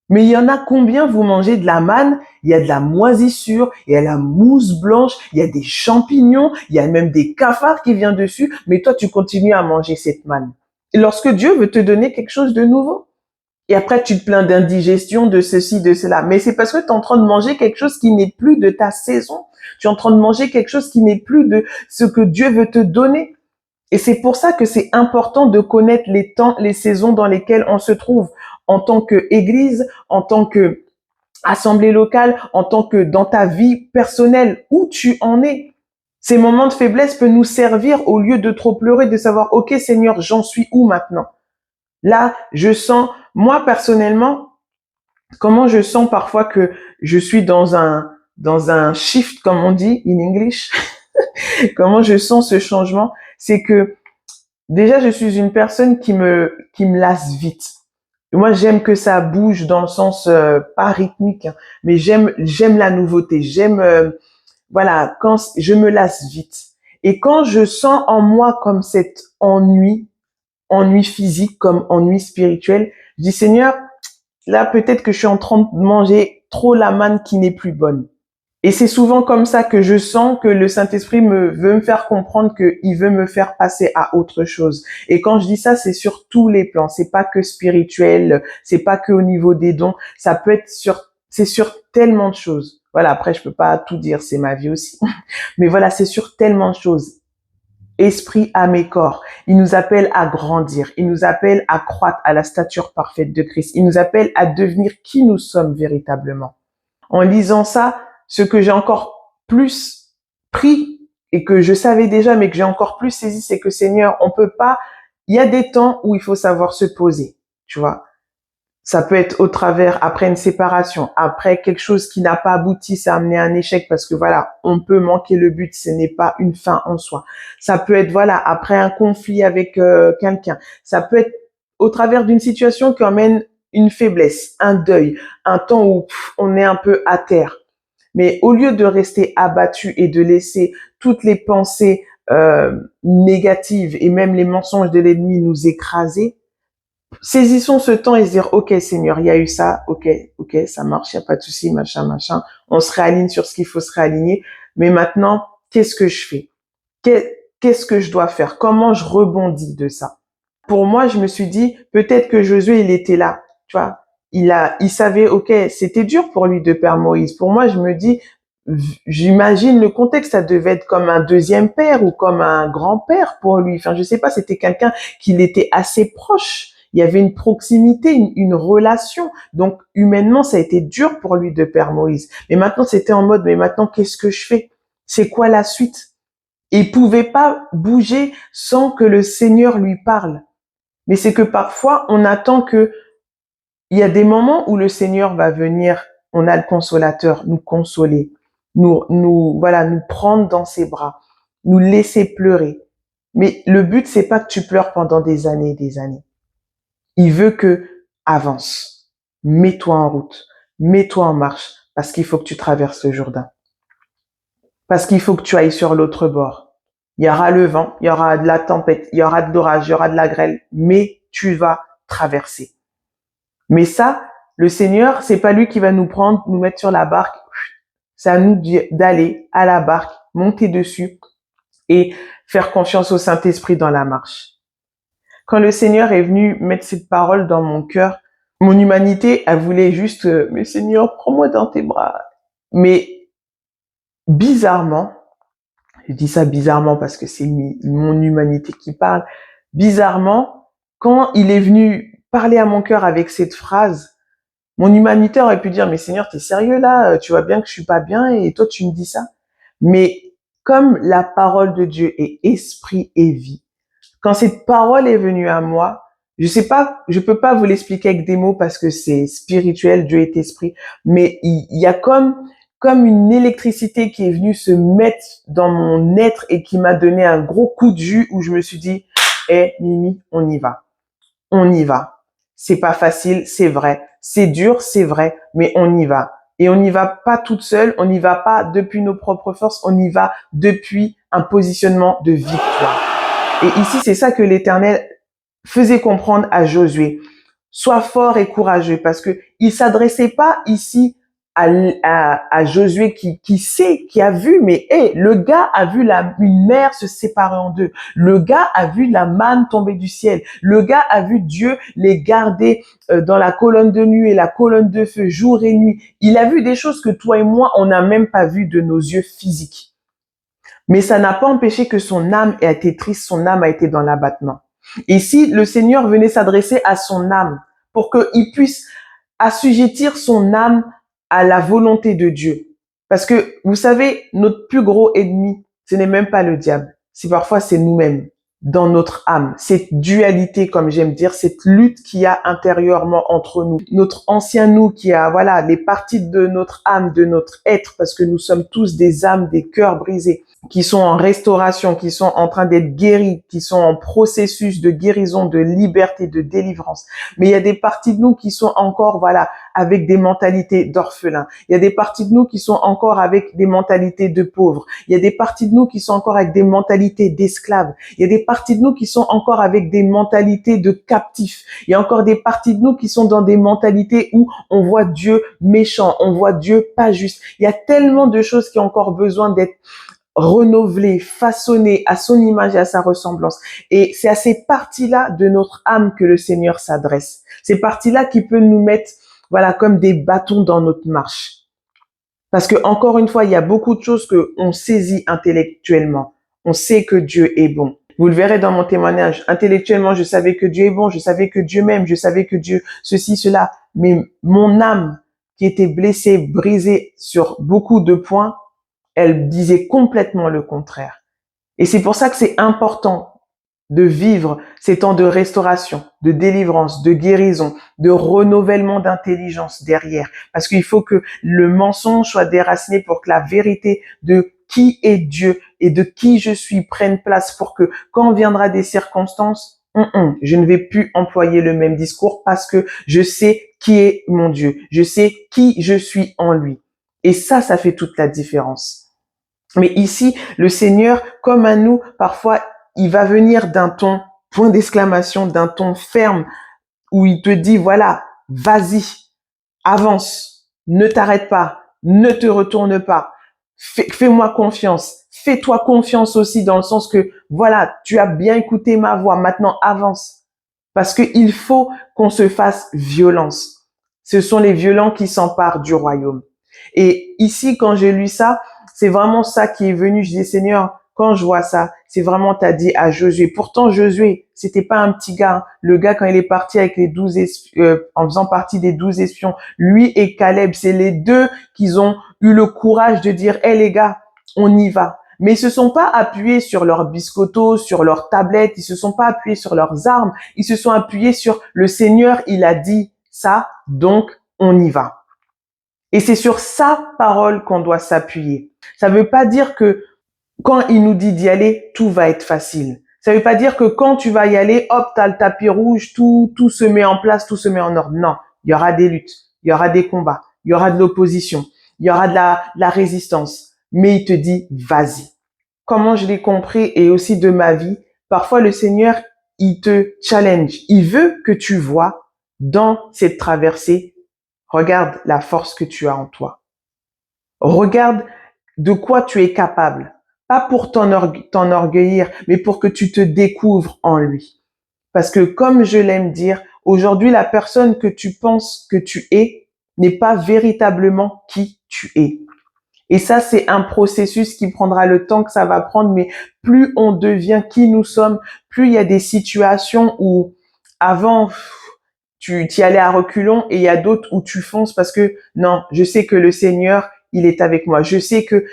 Mais il y en a combien vous mangez de la manne? Il y a de la moisissure, il y a la mousse blanche, il y a des champignons, il y a même des cafards qui viennent dessus, mais toi tu continues à manger cette manne. Et lorsque Dieu veut te donner quelque chose de nouveau, Et après, tu te plains d'indigestion, de ceci, de cela. Mais c'est parce que tu es en train de manger quelque chose qui n'est plus de ta saison. Tu es en train de manger quelque chose qui n'est plus de ce que Dieu veut te donner. Et c'est pour ça que c'est important de connaître les temps, les saisons dans lesquelles on se trouve en tant qu'église, en tant que assemblée locale, en tant que dans ta vie personnelle, où tu en es. Ces moments de faiblesse peuvent nous servir au lieu de trop pleurer, de savoir, OK Seigneur, j'en suis où maintenant? Là, je sens, moi personnellement, comment je sens parfois que je suis dans un shift, comme on dit in English. Comment je sens ce changement, c'est que déjà je suis une personne qui me lasse vite. Moi, j'aime que ça bouge dans le sens pas rythmique, hein, mais j'aime la nouveauté, j'aime voilà, quand je me lasse vite. Et quand je sens en moi comme cet ennui physique comme ennui spirituel, je dis Seigneur, là peut-être que je suis en train de manger trop la manne qui n'est plus bonne. Et c'est souvent comme ça que je sens que le Saint-Esprit veut me faire comprendre qu'il veut me faire passer à autre chose. Et quand je dis ça, c'est sur tous les plans. C'est pas que spirituel, c'est pas que au niveau des dons. Ça peut être c'est sur tellement de choses. Voilà. Après, je peux pas tout dire. C'est ma vie aussi. Mais voilà, c'est sur tellement de choses. Esprit, âme et corps. Il nous appelle à grandir. Il nous appelle à croître à la stature parfaite de Christ. Il nous appelle à devenir qui nous sommes véritablement. En lisant ça, ce que j'ai encore plus pris et que je savais déjà, mais que j'ai encore plus saisi, c'est que Seigneur, on peut pas, il y a des temps où il faut savoir se poser, tu vois. Ça peut être au travers, après une séparation, après quelque chose qui n'a pas abouti, ça a amené un échec parce que voilà, on peut manquer le but, ce n'est pas une fin en soi. Ça peut être, voilà, après un conflit avec quelqu'un. Ça peut être au travers d'une situation qui emmène une faiblesse, un deuil, un temps où on est un peu à terre. Mais au lieu de rester abattu et de laisser toutes les pensées négatives et même les mensonges de l'ennemi nous écraser, saisissons ce temps et se dire, OK, Seigneur, il y a eu ça, OK, ça marche, il n'y a pas de souci, machin, machin. On se réaligne sur ce qu'il faut se réaligner. Mais maintenant, qu'est-ce que je fais? Qu'est-ce que je dois faire? Comment je rebondis de ça? Pour moi, je me suis dit, peut-être que Josué, il était là, tu vois. Il savait, OK, c'était dur pour lui de perdre Moïse. Pour moi, je me dis, j'imagine le contexte, ça devait être comme un deuxième père ou comme un grand-père pour lui. Enfin, je sais pas, c'était quelqu'un qu'il était assez proche. Il y avait une proximité, une relation. Donc, humainement, ça a été dur pour lui de perdre Moïse. Mais maintenant, c'était en mode, mais maintenant, qu'est-ce que je fais? C'est quoi la suite? Et il pouvait pas bouger sans que le Seigneur lui parle. Mais c'est que parfois, on attend que, il y a des moments où le Seigneur va venir, on a le consolateur, nous consoler, voilà, nous prendre dans ses bras, nous laisser pleurer. Mais le but, c'est pas que tu pleures pendant des années et des années. Il veut que avance. Mets-toi en route. Mets-toi en marche. Parce qu'il faut que tu traverses le Jourdain. Parce qu'il faut que tu ailles sur l'autre bord. Il y aura le vent, il y aura de la tempête, il y aura de l'orage, il y aura de la grêle, mais tu vas traverser. Mais ça, le Seigneur, c'est pas lui qui va nous prendre, nous mettre sur la barque. C'est à nous d'aller à la barque, monter dessus et faire confiance au Saint-Esprit dans la marche. Quand le Seigneur est venu mettre cette parole dans mon cœur, mon humanité, elle voulait juste, mais Seigneur, prends-moi dans tes bras. Mais bizarrement, je dis ça bizarrement parce que c'est mon humanité qui parle, bizarrement, quand il est venu parler à mon cœur avec cette phrase, mon humanité aurait pu dire, mais Seigneur, t'es sérieux là? Tu vois bien que je suis pas bien et toi tu me dis ça? Mais comme la parole de Dieu est esprit et vie, quand cette parole est venue à moi, je sais pas, je peux pas vous l'expliquer avec des mots parce que c'est spirituel, Dieu est esprit, mais il y a comme une électricité qui est venue se mettre dans mon être et qui m'a donné un gros coup de jus où je me suis dit, Mimi, on y va. On y va. C'est pas facile, c'est vrai. C'est dur, c'est vrai, mais on y va. Et on n'y va pas toute seule, on n'y va pas depuis nos propres forces, on y va depuis un positionnement de victoire. Et ici, c'est ça que l'Éternel faisait comprendre à Josué. Sois fort et courageux parce que il s'adressait pas ici à Josué qui sait, qui a vu, mais le gars a vu une mer se séparer en deux. Le gars a vu la manne tomber du ciel. Le gars a vu Dieu les garder dans la colonne de nuit et la colonne de feu jour et nuit. Il a vu des choses que toi et moi, on n'a même pas vues de nos yeux physiques. Mais ça n'a pas empêché que son âme ait été triste, son âme a été dans l'abattement. Et si le Seigneur venait s'adresser à son âme pour qu'il puisse assujettir son âme à la volonté de Dieu. Parce que, vous savez, notre plus gros ennemi, ce n'est même pas le diable. Parfois, c'est nous-mêmes, dans notre âme. Cette dualité, comme j'aime dire, cette lutte qu'il y a intérieurement entre nous. Notre ancien nous qui a, voilà, les parties de notre âme, de notre être, parce que nous sommes tous des âmes, des cœurs brisés, qui sont en restauration, qui sont en train d'être guéris, qui sont en processus de guérison, de liberté, de délivrance. Mais il y a des parties de nous qui sont encore, voilà, avec des mentalités d'orphelins. Il y a des parties de nous qui sont encore avec des mentalités de pauvres. Il y a des parties de nous qui sont encore avec des mentalités d'esclaves. Il y a des parties de nous qui sont encore avec des mentalités de captifs. Il y a encore des parties de nous qui sont dans des mentalités où on voit Dieu méchant, on voit Dieu pas juste. Il y a tellement de choses qui ont encore besoin d'être renouvelé, façonné à son image et à sa ressemblance. Et c'est à ces parties-là de notre âme que le Seigneur s'adresse. Ces parties-là qui peuvent nous mettre, voilà, comme des bâtons dans notre marche. Parce que, encore une fois, il y a beaucoup de choses que on saisit intellectuellement. On sait que Dieu est bon. Vous le verrez dans mon témoignage. Intellectuellement, je savais que Dieu est bon, je savais que Dieu m'aime, je savais que Dieu ceci, cela. Mais mon âme, qui était blessée, brisée sur beaucoup de points, elle disait complètement le contraire. Et c'est pour ça que c'est important de vivre ces temps de restauration, de délivrance, de guérison, de renouvellement d'intelligence derrière. Parce qu'il faut que le mensonge soit déraciné pour que la vérité de qui est Dieu et de qui je suis prenne place pour que quand viendra des circonstances, je ne vais plus employer le même discours parce que je sais qui est mon Dieu. Je sais qui je suis en lui. Et ça fait toute la différence. Mais ici, le Seigneur, comme à nous, parfois, il va venir d'un ton, point d'exclamation, d'un ton ferme, où il te dit, voilà, vas-y, avance, ne t'arrête pas, ne te retourne pas, fais-moi confiance, fais-toi confiance aussi dans le sens que, voilà, tu as bien écouté ma voix, maintenant avance. Parce qu'il faut qu'on se fasse violence. Ce sont les violents qui s'emparent du royaume. Et ici, quand j'ai lu ça, c'est vraiment ça qui est venu. Je dis, Seigneur, quand je vois ça, c'est vraiment, t'as dit à Josué. Pourtant, Josué, c'était pas un petit gars. Hein. Le gars, quand il est parti avec les 12 en faisant partie des 12 espions, lui et Caleb, c'est les deux qui ont eu le courage de dire, hé les gars, on y va. Mais ils se sont pas appuyés sur leurs biscottos, sur leurs tablettes, ils se sont pas appuyés sur leurs armes, ils se sont appuyés sur le Seigneur, il a dit ça, donc on y va. Et c'est sur sa parole qu'on doit s'appuyer. Ça ne veut pas dire que quand il nous dit d'y aller, tout va être facile. Ça ne veut pas dire que quand tu vas y aller, hop, t'as le tapis rouge, tout se met en place, tout se met en ordre. Non, il y aura des luttes, il y aura des combats, il y aura de l'opposition, il y aura de la résistance. Mais il te dit, vas-y. Comment je l'ai compris et aussi de ma vie, parfois le Seigneur, il te challenge. Il veut que tu vois dans cette traversée, regarde la force que tu as en toi. Regarde de quoi tu es capable. Pas pour t'enorgueillir, mais pour que tu te découvres en lui. Parce que comme je l'aime dire, aujourd'hui, la personne que tu penses que tu es n'est pas véritablement qui tu es. Et ça, c'est un processus qui prendra le temps que ça va prendre, mais plus on devient qui nous sommes, plus il y a des situations où avant, tu y allais à reculons et il y a d'autres où tu fonces parce que non, je sais que le Seigneur, il est avec moi. Je sais que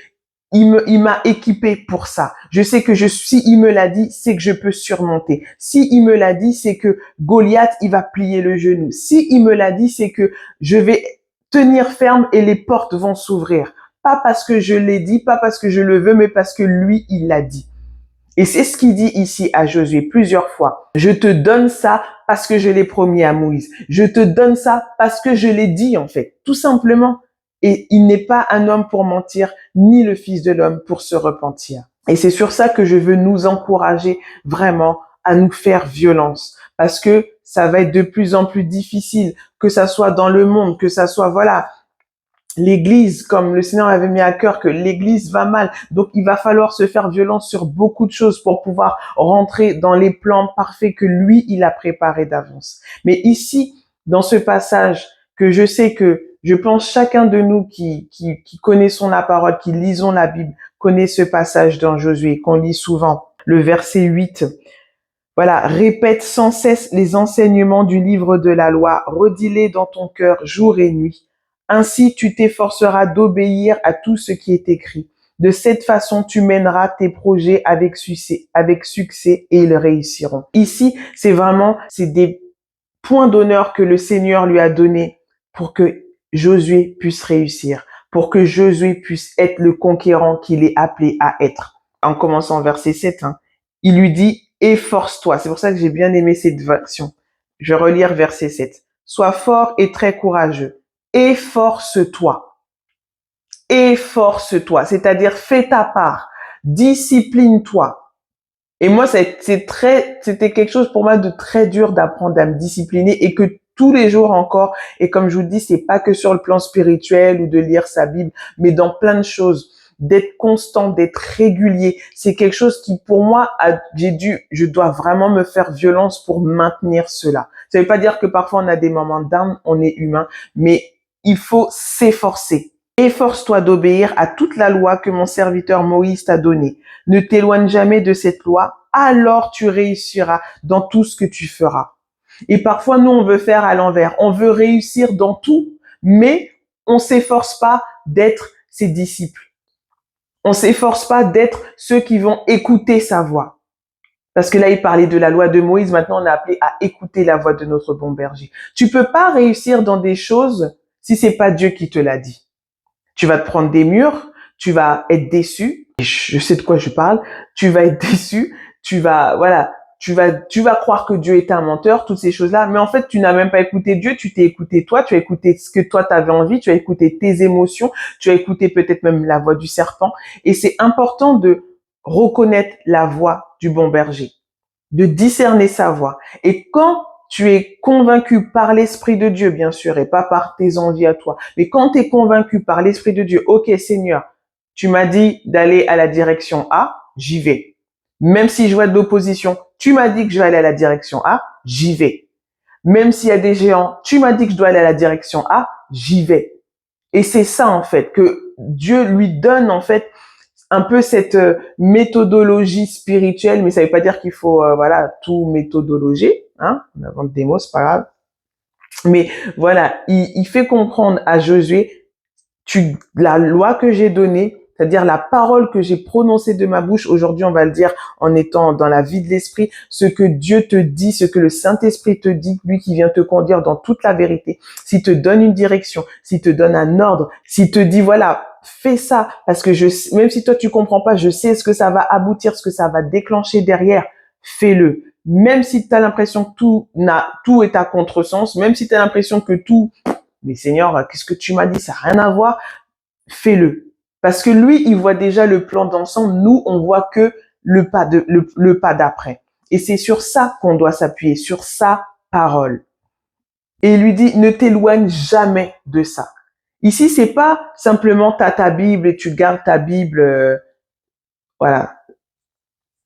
il m'a équipé pour ça. Je sais que si il me l'a dit, c'est que je peux surmonter. Si il me l'a dit, c'est que Goliath, il va plier le genou. Si il me l'a dit, c'est que je vais tenir ferme et les portes vont s'ouvrir. Pas parce que je l'ai dit, pas parce que je le veux, mais parce que lui, il l'a dit. Et c'est ce qu'il dit ici à Josué plusieurs fois. Je te donne ça parce que je l'ai promis à Moïse. Je te donne ça parce que je l'ai dit, en fait. Tout simplement. Et il n'est pas un homme pour mentir, ni le fils de l'homme pour se repentir. Et c'est sur ça que je veux nous encourager vraiment à nous faire violence. Parce que ça va être de plus en plus difficile, que ça soit dans le monde, que ça soit, voilà, l'église, comme le Seigneur avait mis à cœur que l'église va mal. Donc, il va falloir se faire violence sur beaucoup de choses pour pouvoir rentrer dans les plans parfaits que lui, il a préparés d'avance. Mais ici, dans ce passage, que je sais que je pense chacun de nous qui connaissons la parole, qui lisons la Bible, connaît ce passage dans Josué, qu'on lit souvent. Le verset 8. Voilà, répète sans cesse les enseignements du livre de la loi, redis-les dans ton cœur jour et nuit. Ainsi, tu t'efforceras d'obéir à tout ce qui est écrit. De cette façon, tu mèneras tes projets avec succès et ils réussiront. Ici, c'est des points d'honneur que le Seigneur lui a donnés pour que Josué puisse réussir, pour que Josué puisse être le conquérant qu'il est appelé à être. En commençant verset 7, il lui dit, efforce-toi. C'est pour ça que j'ai bien aimé cette version. Je vais relire verset 7. Sois fort et très courageux. Efforce-toi. Efforce-toi. C'est-à-dire, fais ta part. Discipline-toi. Et moi, c'était quelque chose pour moi de très dur d'apprendre à me discipliner et que tous les jours encore, et comme je vous dis, c'est pas que sur le plan spirituel ou de lire sa Bible, mais dans plein de choses, d'être constant, d'être régulier. C'est quelque chose qui, pour moi, je dois vraiment me faire violence pour maintenir cela. Ça veut pas dire que parfois on a des moments d'âme, on est humain, mais il faut s'efforcer. Efforce-toi d'obéir à toute la loi que mon serviteur Moïse t'a donnée. Ne t'éloigne jamais de cette loi, alors tu réussiras dans tout ce que tu feras. Et parfois, nous, on veut faire à l'envers. On veut réussir dans tout, mais on s'efforce pas d'être ses disciples. On s'efforce pas d'être ceux qui vont écouter sa voix. Parce que là, il parlait de la loi de Moïse. Maintenant, on est appelé à écouter la voix de notre bon berger. Tu peux pas réussir dans des choses si c'est pas Dieu qui te l'a dit. Tu vas te prendre des murs, tu vas être déçu. Je sais de quoi je parle. Tu vas être déçu. Tu vas croire que Dieu est un menteur, toutes ces choses-là. Mais en fait, tu n'as même pas écouté Dieu. Tu t'es écouté toi. Tu as écouté ce que toi t'avais envie. Tu as écouté tes émotions. Tu as écouté peut-être même la voix du serpent. Et c'est important de reconnaître la voix du bon berger, de discerner sa voix. Et quand tu es convaincu par l'Esprit de Dieu, bien sûr, et pas par tes envies à toi, mais quand tu es convaincu par l'Esprit de Dieu, ok Seigneur, tu m'as dit d'aller à la direction A, j'y vais. Même si je vois de l'opposition, tu m'as dit que je vais aller à la direction A, j'y vais. Même s'il y a des géants, tu m'as dit que je dois aller à la direction A, j'y vais. Et c'est ça, en fait, que Dieu lui donne, en fait, un peu cette méthodologie spirituelle, mais ça veut pas dire qu'il faut tout méthodologer, on invente des mots, c'est pas grave. Mais voilà, il fait comprendre à Josué, la loi que j'ai donnée, c'est-à-dire la parole que j'ai prononcée de ma bouche, aujourd'hui on va le dire en étant dans la vie de l'esprit, ce que Dieu te dit, ce que le Saint-Esprit te dit, lui qui vient te conduire dans toute la vérité, s'il te donne une direction, s'il te donne un ordre, s'il te dit voilà, fais ça, parce que même si toi tu comprends pas, je sais ce que ça va aboutir, ce que ça va déclencher derrière, fais-le. Même si tu as l'impression que tout est à contresens, même si tu as l'impression que mais Seigneur, qu'est-ce que tu m'as dit? Ça n'a rien à voir. Fais-le. Parce que lui, il voit déjà le plan d'ensemble. Nous, on voit que le pas d'après. Et c'est sur ça qu'on doit s'appuyer, sur sa parole. Et il lui dit, ne t'éloigne jamais de ça. Ici, c'est pas simplement t'as ta Bible et tu gardes ta Bible, voilà.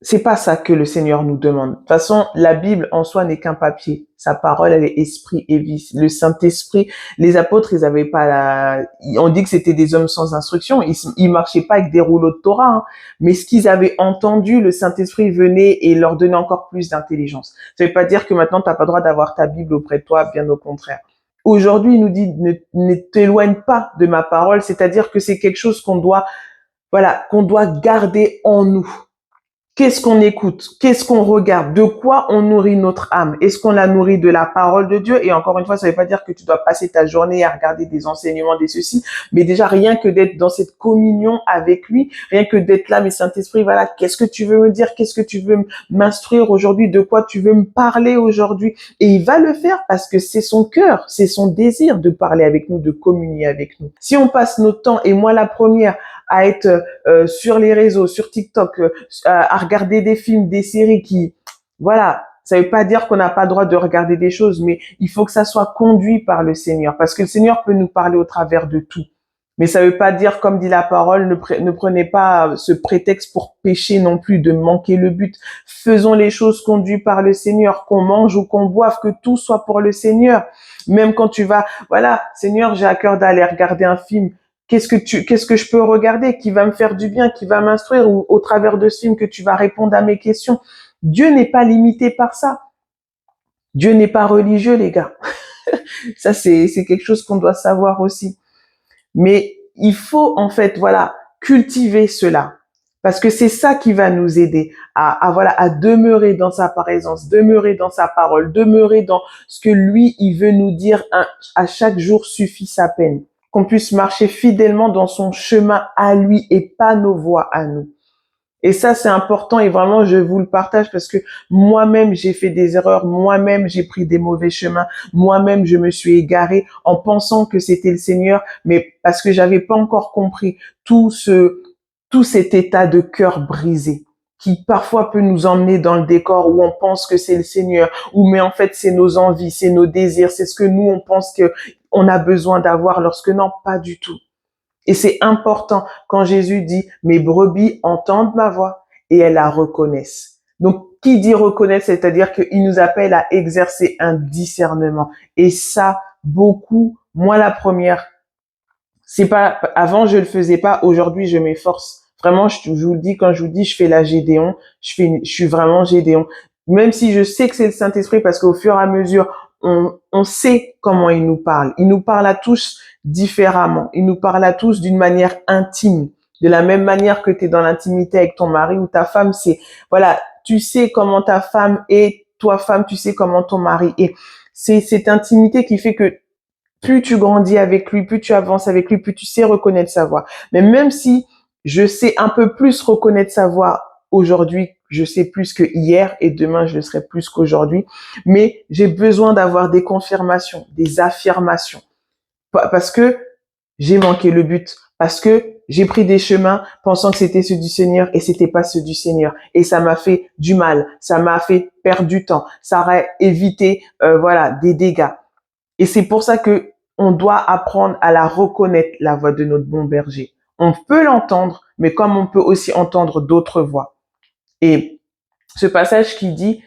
C'est pas ça que le Seigneur nous demande. De toute façon, la Bible en soi n'est qu'un papier. Sa parole, elle est esprit et vie. Le Saint-Esprit, les apôtres, ils avaient pas on dit que c'était des hommes sans instruction. Ils marchaient pas avec des rouleaux de Torah, mais ce qu'ils avaient entendu, le Saint-Esprit venait et leur donnait encore plus d'intelligence. Ça veut pas dire que maintenant t'as pas le droit d'avoir ta Bible auprès de toi, bien au contraire. Aujourd'hui, il nous dit, ne t'éloigne pas de ma parole, c'est-à-dire que c'est quelque chose qu'on doit garder en nous. Qu'est-ce qu'on écoute? Qu'est-ce qu'on regarde? De quoi on nourrit notre âme? Est-ce qu'on la nourrit de la parole de Dieu? Et encore une fois, ça ne veut pas dire que tu dois passer ta journée à regarder des enseignements, des ceci, mais déjà rien que d'être dans cette communion avec lui, rien que d'être là, mais Saint-Esprit, voilà, qu'est-ce que tu veux me dire? Qu'est-ce que tu veux m'instruire aujourd'hui? De quoi tu veux me parler aujourd'hui? Et il va le faire parce que c'est son cœur, c'est son désir de parler avec nous, de communier avec nous. Si on passe notre temps, et moi la première, à être sur les réseaux, sur TikTok, à regarder des films, des séries ça veut pas dire qu'on n'a pas le droit de regarder des choses, mais il faut que ça soit conduit par le Seigneur, parce que le Seigneur peut nous parler au travers de tout. Mais ça veut pas dire, comme dit la parole, ne prenez pas ce prétexte pour pécher non plus, de manquer le but. Faisons les choses conduites par le Seigneur, qu'on mange ou qu'on boive, que tout soit pour le Seigneur. Même quand tu vas, voilà, Seigneur, j'ai à cœur d'aller regarder un film. Qu'est-ce que je peux regarder qui va me faire du bien, qui va m'instruire, ou au travers de ce film que tu vas répondre à mes questions. Dieu n'est pas limité par ça. Dieu n'est pas religieux, les gars. Ça, c'est quelque chose qu'on doit savoir aussi. Mais il faut, en fait, voilà, cultiver cela. Parce que c'est ça qui va nous aider voilà, à demeurer dans sa présence, demeurer dans sa parole, demeurer dans ce que lui, il veut nous dire. À chaque jour suffit sa peine. Qu'on puisse marcher fidèlement dans son chemin à lui et pas nos voies à nous. Et ça, c'est important et vraiment, je vous le partage parce que moi-même, j'ai fait des erreurs, moi-même, j'ai pris des mauvais chemins, moi-même, je me suis égarée en pensant que c'était le Seigneur, mais parce que j'avais pas encore compris tout cet état de cœur brisé qui parfois peut nous emmener dans le décor où on pense que c'est le Seigneur, ou mais en fait, c'est nos envies, c'est nos désirs, c'est ce que nous, on pense que on a besoin d'avoir lorsque non, pas du tout. Et c'est important quand Jésus dit, mes brebis entendent ma voix et elles la reconnaissent. Donc, qui dit reconnaître, c'est-à-dire qu'il nous appelle à exercer un discernement. Et ça, beaucoup, moi la première, c'est pas, avant je le faisais pas, aujourd'hui je m'efforce. Vraiment, je vous le dis, quand je vous dis, je fais la Gédéon, je suis vraiment Gédéon. Même si je sais que c'est le Saint-Esprit, parce qu'au fur et à mesure, on sait comment il nous parle. Il nous parle à tous différemment. Il nous parle à tous d'une manière intime. De la même manière que tu es dans l'intimité avec ton mari ou ta femme, c'est, voilà, tu sais comment ta femme est, toi femme, tu sais comment ton mari est. C'est cette intimité qui fait que plus tu grandis avec lui, plus tu avances avec lui, plus tu sais reconnaître sa voix. Mais même si je sais un peu plus reconnaître sa voix aujourd'hui, je sais plus que hier et demain je le serai plus qu'aujourd'hui, mais j'ai besoin d'avoir des confirmations, des affirmations. Parce que j'ai manqué le but, parce que j'ai pris des chemins pensant que c'était ceux du Seigneur et c'était pas ceux du Seigneur. Et ça m'a fait du mal, ça m'a fait perdre du temps, ça aurait évité voilà, des dégâts. Et c'est pour ça que on doit apprendre à la reconnaître, la voix de notre bon berger. On peut l'entendre, mais comme on peut aussi entendre d'autres voix. Et ce passage qui dit,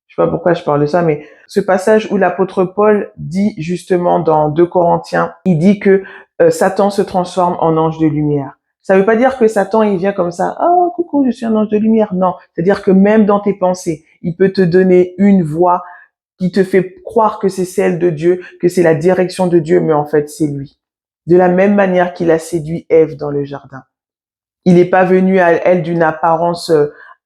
je sais pas pourquoi je parle de ça, mais ce passage où l'apôtre Paul dit justement dans 2 Corinthiens, il dit que Satan se transforme en ange de lumière. Ça veut pas dire que Satan, il vient comme ça, oh, coucou, je suis un ange de lumière. Non, c'est-à-dire que même dans tes pensées, il peut te donner une voix qui te fait croire que c'est celle de Dieu, que c'est la direction de Dieu, mais en fait, c'est lui. De la même manière qu'il a séduit Ève dans le jardin. Il n'est pas venu à elle d'une apparence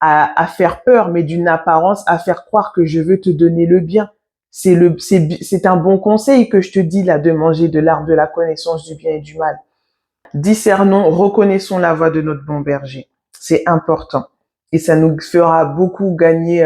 à faire peur, mais d'une apparence à faire croire que je veux te donner le bien. C'est un bon conseil que je te dis là de manger de l'arbre de la connaissance du bien et du mal. Discernons, reconnaissons la voix de notre bon berger. C'est important. Et ça nous fera beaucoup gagner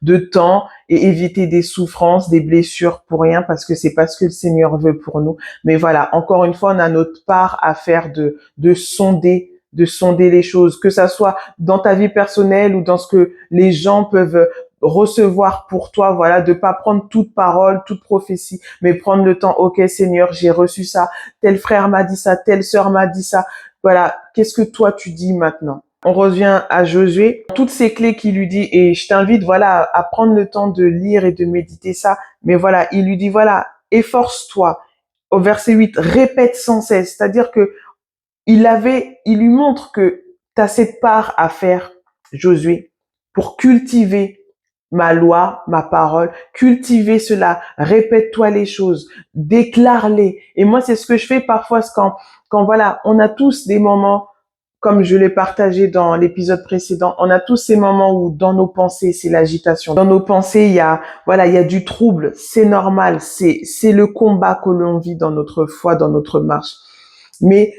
de temps et éviter des souffrances, des blessures pour rien, parce que c'est pas ce que le Seigneur veut pour nous. Mais voilà, encore une fois, on a notre part à faire de sonder les choses, que ça soit dans ta vie personnelle ou dans ce que les gens peuvent recevoir pour toi, voilà, de pas prendre toute parole, toute prophétie, mais prendre le temps, ok Seigneur, j'ai reçu ça, tel frère m'a dit ça, telle sœur m'a dit ça, voilà, qu'est-ce que toi tu dis maintenant? On revient à Josué, toutes ces clés qu'il lui dit, et je t'invite, voilà, à prendre le temps de lire et de méditer ça, mais voilà, il lui dit, voilà, efforce-toi. Au verset 8, répète sans cesse, c'est-à-dire que il lui montre que tu as cette part à faire, Josué, pour cultiver ma loi, ma parole, cultiver cela, répète-toi les choses, déclare-les. Et moi, c'est ce que je fais parfois quand voilà, on a tous des moments, comme je l'ai partagé dans l'épisode précédent, on a tous ces moments où dans nos pensées, c'est l'agitation. Dans nos pensées, voilà, il y a du trouble. C'est normal. C'est le combat que l'on vit dans notre foi, dans notre marche. Mais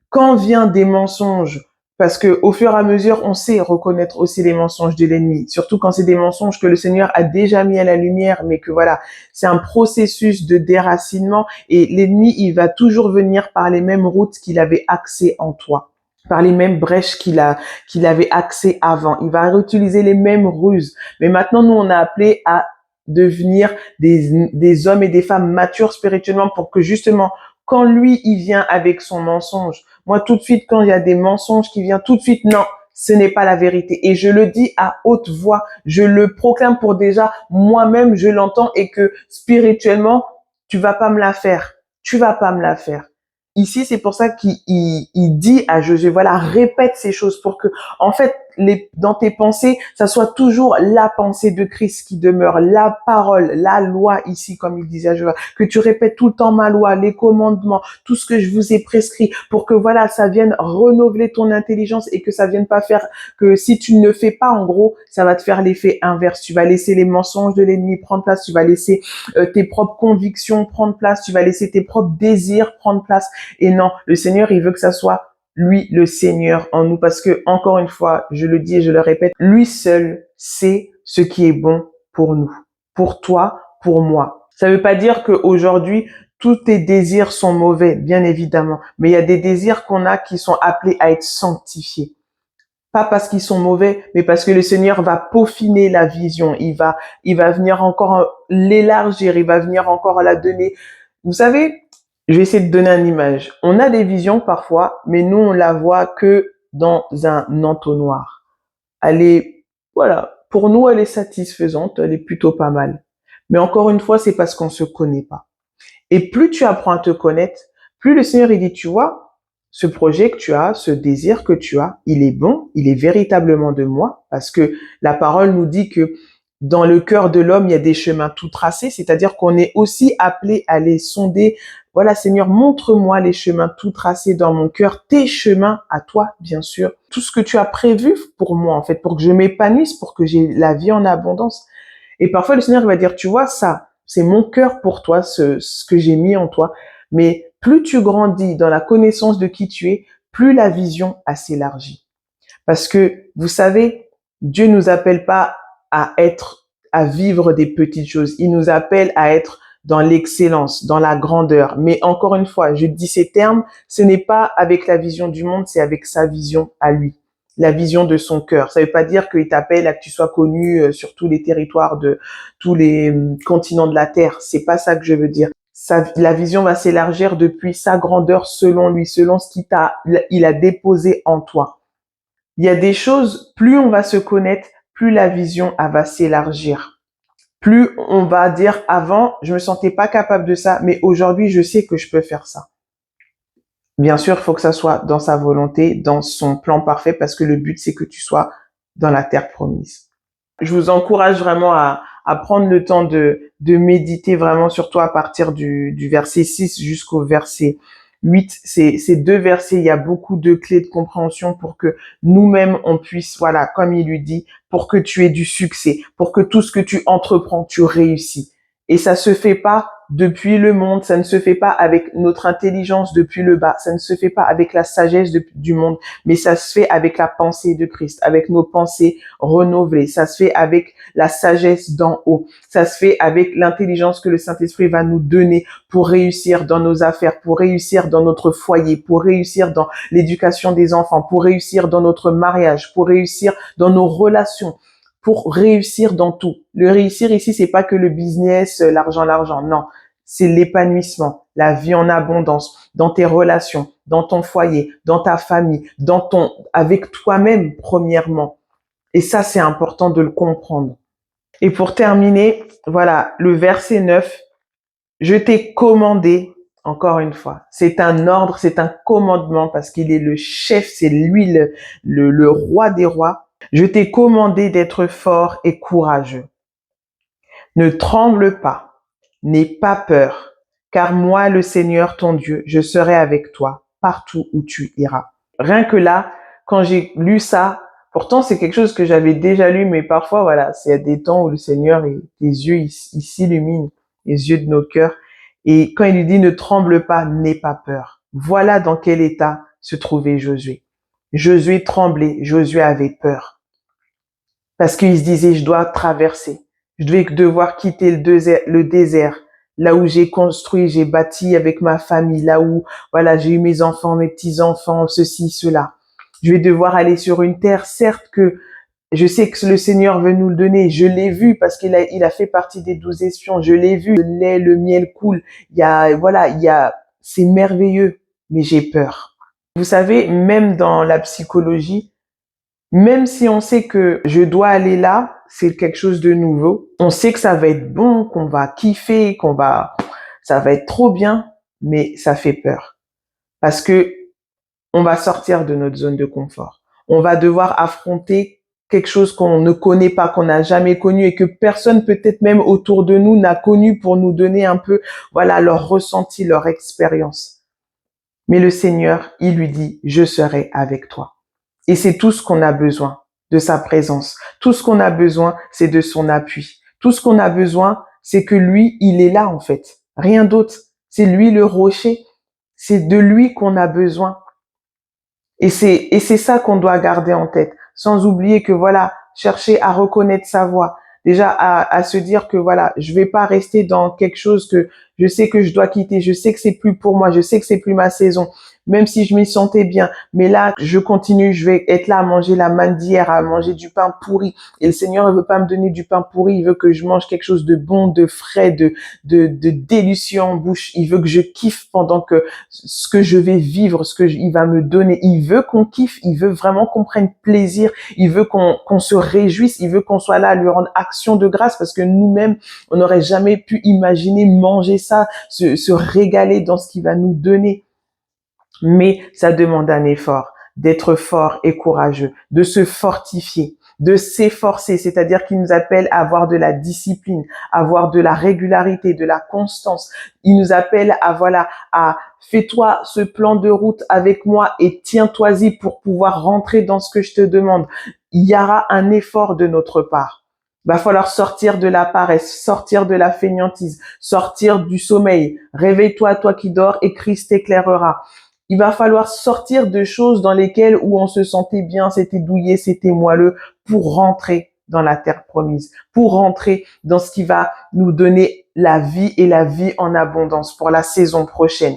quand vient des mensonges, parce que au fur et à mesure, on sait reconnaître aussi les mensonges de l'ennemi, surtout quand c'est des mensonges que le Seigneur a déjà mis à la lumière, mais que voilà, c'est un processus de déracinement et l'ennemi, il va toujours venir par les mêmes routes qu'il avait axées en toi, par les mêmes brèches qu'il avait axées avant. Il va réutiliser les mêmes ruses. Mais maintenant, nous, on a appelé à devenir des hommes et des femmes matures spirituellement pour que justement Quand lui, il vient avec son mensonge, moi tout de suite, quand il y a des mensonges qui viennent, tout de suite, non, ce n'est pas la vérité. Et je le dis à haute voix, je le proclame pour déjà moi-même, je l'entends et que spirituellement, tu vas pas me la faire. Tu vas pas me la faire. Ici, c'est pour ça qu'il dit à Josué, voilà, répète ces choses pour que, en fait, dans tes pensées, ça soit toujours la pensée de Christ qui demeure, la parole, la loi ici, comme il disait à Josué, que tu répètes tout le temps ma loi, les commandements, tout ce que je vous ai prescrit, pour que voilà, ça vienne renouveler ton intelligence et que ça vienne pas faire que si tu ne le fais pas, en gros, ça va te faire l'effet inverse. Tu vas laisser les mensonges de l'ennemi prendre place, tu vas laisser tes propres convictions prendre place, tu vas laisser tes propres désirs prendre place. Et non, le Seigneur, il veut que ça soit lui, le Seigneur en nous, parce que, encore une fois, je le dis et je le répète, lui seul sait ce qui est bon pour nous, pour toi, pour moi. Ça veut pas dire qu'aujourd'hui, tous tes désirs sont mauvais, bien évidemment, mais il y a des désirs qu'on a qui sont appelés à être sanctifiés. Pas parce qu'ils sont mauvais, mais parce que le Seigneur va peaufiner la vision. Il va venir encore l'élargir, il va venir encore la donner. Vous savez, je vais essayer de donner une image. On a des visions parfois, mais nous, on la voit que dans un entonnoir. Elle est, voilà, pour nous, elle est satisfaisante, elle est plutôt pas mal. Mais encore une fois, c'est parce qu'on se connaît pas. Et plus tu apprends à te connaître, plus le Seigneur, il dit, tu vois, ce projet que tu as, ce désir que tu as, il est bon, il est véritablement de moi, parce que la parole nous dit que dans le cœur de l'homme, il y a des chemins tout tracés, c'est-à-dire qu'on est aussi appelé à les sonder. Voilà, Seigneur, montre-moi les chemins tout tracés dans mon cœur, tes chemins à toi, bien sûr. Tout ce que tu as prévu pour moi, en fait, pour que je m'épanouisse, pour que j'ai la vie en abondance. Et parfois, le Seigneur va dire, tu vois, ça, c'est mon cœur pour toi, ce que j'ai mis en toi. Mais plus tu grandis dans la connaissance de qui tu es, plus la vision s'élargit. Parce que, vous savez, Dieu nous appelle pas à vivre des petites choses. Il nous appelle à être dans l'excellence, dans la grandeur. Mais encore une fois, je dis ces termes, ce n'est pas avec la vision du monde, c'est avec sa vision à lui, la vision de son cœur. Ça veut pas dire qu'il t'appelle à que tu sois connu sur tous les territoires de tous les continents de la terre. C'est pas ça que je veux dire. La vision va s'élargir depuis sa grandeur selon lui, selon ce il a déposé en toi. Il y a des choses, plus on va se connaître, plus la vision elle va s'élargir. Plus on va dire avant, je me sentais pas capable de ça, mais aujourd'hui, je sais que je peux faire ça. Bien sûr, il faut que ça soit dans sa volonté, dans son plan parfait, parce que le but, c'est que tu sois dans la terre promise. Je vous encourage vraiment à prendre le temps de méditer vraiment sur toi à partir du verset 6 jusqu'au verset 8. Ces deux versets, il y a beaucoup de clés de compréhension pour que nous-mêmes, on puisse, voilà, comme il lui dit, pour que tu aies du succès, pour que tout ce que tu entreprends, tu réussis. Et ça se fait pas depuis le monde, ça ne se fait pas avec notre intelligence depuis le bas, ça ne se fait pas avec la sagesse du monde, mais ça se fait avec la pensée de Christ, avec nos pensées renouvelées, ça se fait avec la sagesse d'en haut, ça se fait avec l'intelligence que le Saint-Esprit va nous donner pour réussir dans nos affaires, pour réussir dans notre foyer, pour réussir dans l'éducation des enfants, pour réussir dans notre mariage, pour réussir dans nos relations, pour réussir dans tout. Le réussir ici, c'est pas que le business, l'argent, non. C'est l'épanouissement, la vie en abondance, dans tes relations, dans ton foyer, dans ta famille, avec toi-même, premièrement. Et ça, c'est important de le comprendre. Et pour terminer, voilà, le verset 9, je t'ai commandé, encore une fois, c'est un ordre, c'est un commandement parce qu'il est le chef, c'est lui le roi des rois. Je t'ai commandé d'être fort et courageux. Ne tremble pas, n'aie pas peur, car moi, le Seigneur ton Dieu, je serai avec toi partout où tu iras. Rien que là, quand j'ai lu ça, pourtant c'est quelque chose que j'avais déjà lu, mais parfois, voilà, c'est des temps où le Seigneur, les yeux, ils s'illuminent, les yeux de nos cœurs. Et quand il lui dit ne tremble pas, n'aie pas peur. Voilà dans quel état se trouvait Josué. Josué tremblait, Josué avait peur. Parce qu'il se disait, je dois traverser. Je vais devoir quitter le désert, là où j'ai construit, j'ai bâti avec ma famille, là où, voilà, j'ai eu mes enfants, mes petits-enfants, ceci, cela. Je vais devoir aller sur une terre, certes que je sais que le Seigneur veut nous le donner. Je l'ai vu parce il a fait partie des 12 espions. Je l'ai vu. Le lait, le miel coule. Voilà, c'est merveilleux, mais j'ai peur. Vous savez, même dans la psychologie, même si on sait que je dois aller là, c'est quelque chose de nouveau. On sait que ça va être bon, qu'on va kiffer, ça va être trop bien, mais ça fait peur. Parce que on va sortir de notre zone de confort. On va devoir affronter quelque chose qu'on ne connaît pas, qu'on n'a jamais connu et que personne peut-être même autour de nous n'a connu pour nous donner un peu, voilà, leur ressenti, leur expérience. Mais le Seigneur, il lui dit, je serai avec toi. Et c'est tout ce qu'on a besoin, de sa présence. Tout ce qu'on a besoin, c'est de son appui. Tout ce qu'on a besoin, c'est que lui, il est là en fait. Rien d'autre. C'est lui le rocher. C'est de lui qu'on a besoin. Et c'est ça qu'on doit garder en tête. Sans oublier que voilà, chercher à reconnaître sa voix. Déjà à se dire que voilà, je vais pas rester dans quelque chose que je sais que je dois quitter. Je sais que c'est plus pour moi. Je sais que c'est plus ma saison. Même si je m'y sentais bien. Mais là, je continue. Je vais être là à manger la manne d'hier, à manger du pain pourri. Et le Seigneur ne veut pas me donner du pain pourri. Il veut que je mange quelque chose de bon, de frais, de délicieux en bouche. Il veut que je kiffe pendant que ce que je vais vivre, il va me donner. Il veut qu'on kiffe. Il veut vraiment qu'on prenne plaisir. Il veut qu'on se réjouisse. Il veut qu'on soit là à lui rendre action de grâce parce que nous-mêmes, on n'aurait jamais pu imaginer manger ça, se régaler dans ce qu'il va nous donner. Mais ça demande un effort, d'être fort et courageux, de se fortifier, de s'efforcer, c'est-à-dire qu'il nous appelle à avoir de la discipline, à avoir de la régularité, de la constance. Il nous appelle à fais-toi ce plan de route avec moi et tiens-toi-y pour pouvoir rentrer dans ce que je te demande. Il y aura un effort de notre part. Va falloir sortir de la paresse, sortir de la fainéantise, sortir du sommeil. Réveille-toi, toi qui dors, et Christ t'éclairera. Il va falloir sortir de choses dans lesquelles où on se sentait bien, c'était douillet, c'était moelleux, pour rentrer dans la terre promise, pour rentrer dans ce qui va nous donner la vie et la vie en abondance pour la saison prochaine.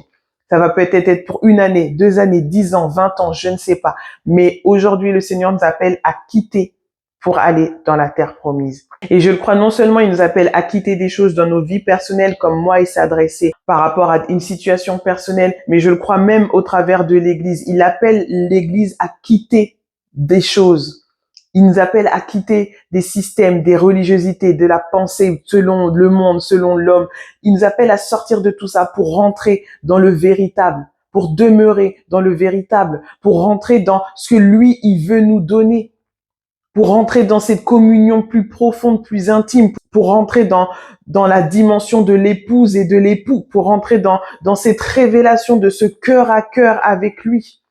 Ça va peut-être être pour 1 année, 2 années, 10 ans, 20 ans, je ne sais pas. Mais aujourd'hui, le Seigneur nous appelle à quitter pour aller dans la terre promise. Et je le crois, non seulement il nous appelle à quitter des choses dans nos vies personnelles, comme moi, il s'est adressé par rapport à une situation personnelle, mais je le crois même au travers de l'Église. Il appelle l'Église à quitter des choses. Il nous appelle à quitter des systèmes, des religiosités, de la pensée selon le monde, selon l'homme. Il nous appelle à sortir de tout ça pour rentrer dans le véritable, pour demeurer dans le véritable, pour rentrer dans ce que lui, il veut nous donner, pour rentrer dans cette communion plus profonde, plus intime, pour rentrer dans la dimension de l'épouse et de l'époux, pour rentrer dans cette révélation de ce cœur à cœur avec lui.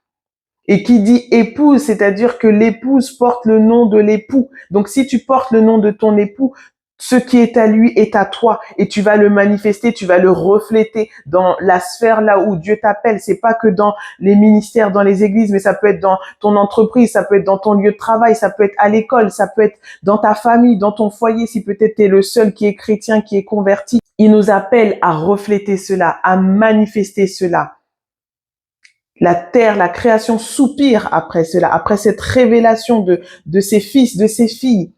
Et qui dit épouse, c'est-à-dire que l'épouse porte le nom de l'époux. Donc si tu portes le nom de ton époux, ce qui est à lui est à toi et tu vas le manifester, tu vas le refléter dans la sphère là où Dieu t'appelle. C'est pas que dans les ministères, dans les églises, mais ça peut être dans ton entreprise, ça peut être dans ton lieu de travail, ça peut être à l'école, ça peut être dans ta famille, dans ton foyer, si peut-être tu es le seul qui est chrétien, qui est converti. Il nous appelle à refléter cela, à manifester cela. La terre, la création soupire après cela, après cette révélation de ses fils, de ses filles.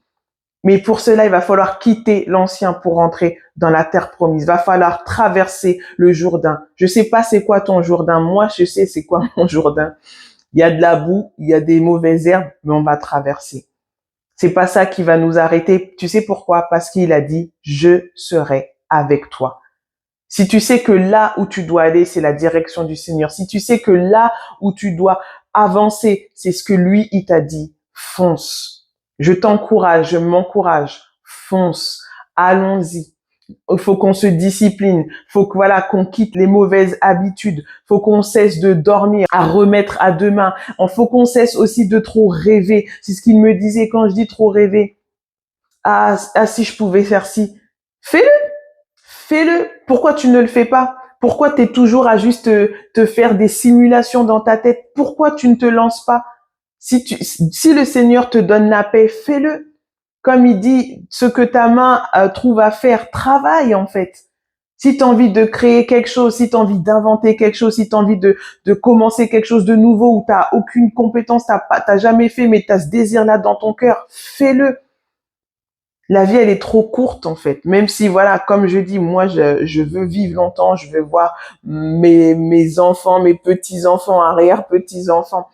Mais pour cela, il va falloir quitter l'ancien pour rentrer dans la terre promise. Il va falloir traverser le Jourdain. Je sais pas c'est quoi ton Jourdain. Moi, je sais c'est quoi mon Jourdain. Il y a de la boue, il y a des mauvaises herbes, mais on va traverser. C'est pas ça qui va nous arrêter. Tu sais pourquoi? Parce qu'il a dit, je serai avec toi. Si tu sais que là où tu dois aller, c'est la direction du Seigneur. Si tu sais que là où tu dois avancer, c'est ce que lui, il t'a dit, fonce. Je t'encourage, je m'encourage. Fonce. Allons-y. Il faut qu'on se discipline. Faut que, voilà, qu'on quitte les mauvaises habitudes. Faut qu'on cesse de dormir, à remettre à demain. Il faut qu'on cesse aussi de trop rêver. C'est ce qu'il me disait quand je dis trop rêver. Si je pouvais faire ci. Fais-le. Fais-le. Pourquoi tu ne le fais pas? Pourquoi tu es toujours à juste te faire des simulations dans ta tête? Pourquoi tu ne te lances pas? Si le Seigneur te donne la paix, fais-le. Comme il dit, ce que ta main trouve à faire, travaille en fait. Si tu as envie de créer quelque chose, si tu as envie d'inventer quelque chose, si tu as envie de commencer quelque chose de nouveau où tu n'as aucune compétence, t'as jamais fait, mais tu as ce désir-là dans ton cœur, fais-le. La vie, elle est trop courte, en fait. Même si, voilà, comme je dis, moi, je veux vivre longtemps, je veux voir mes enfants, mes petits-enfants, arrière-petits-enfants.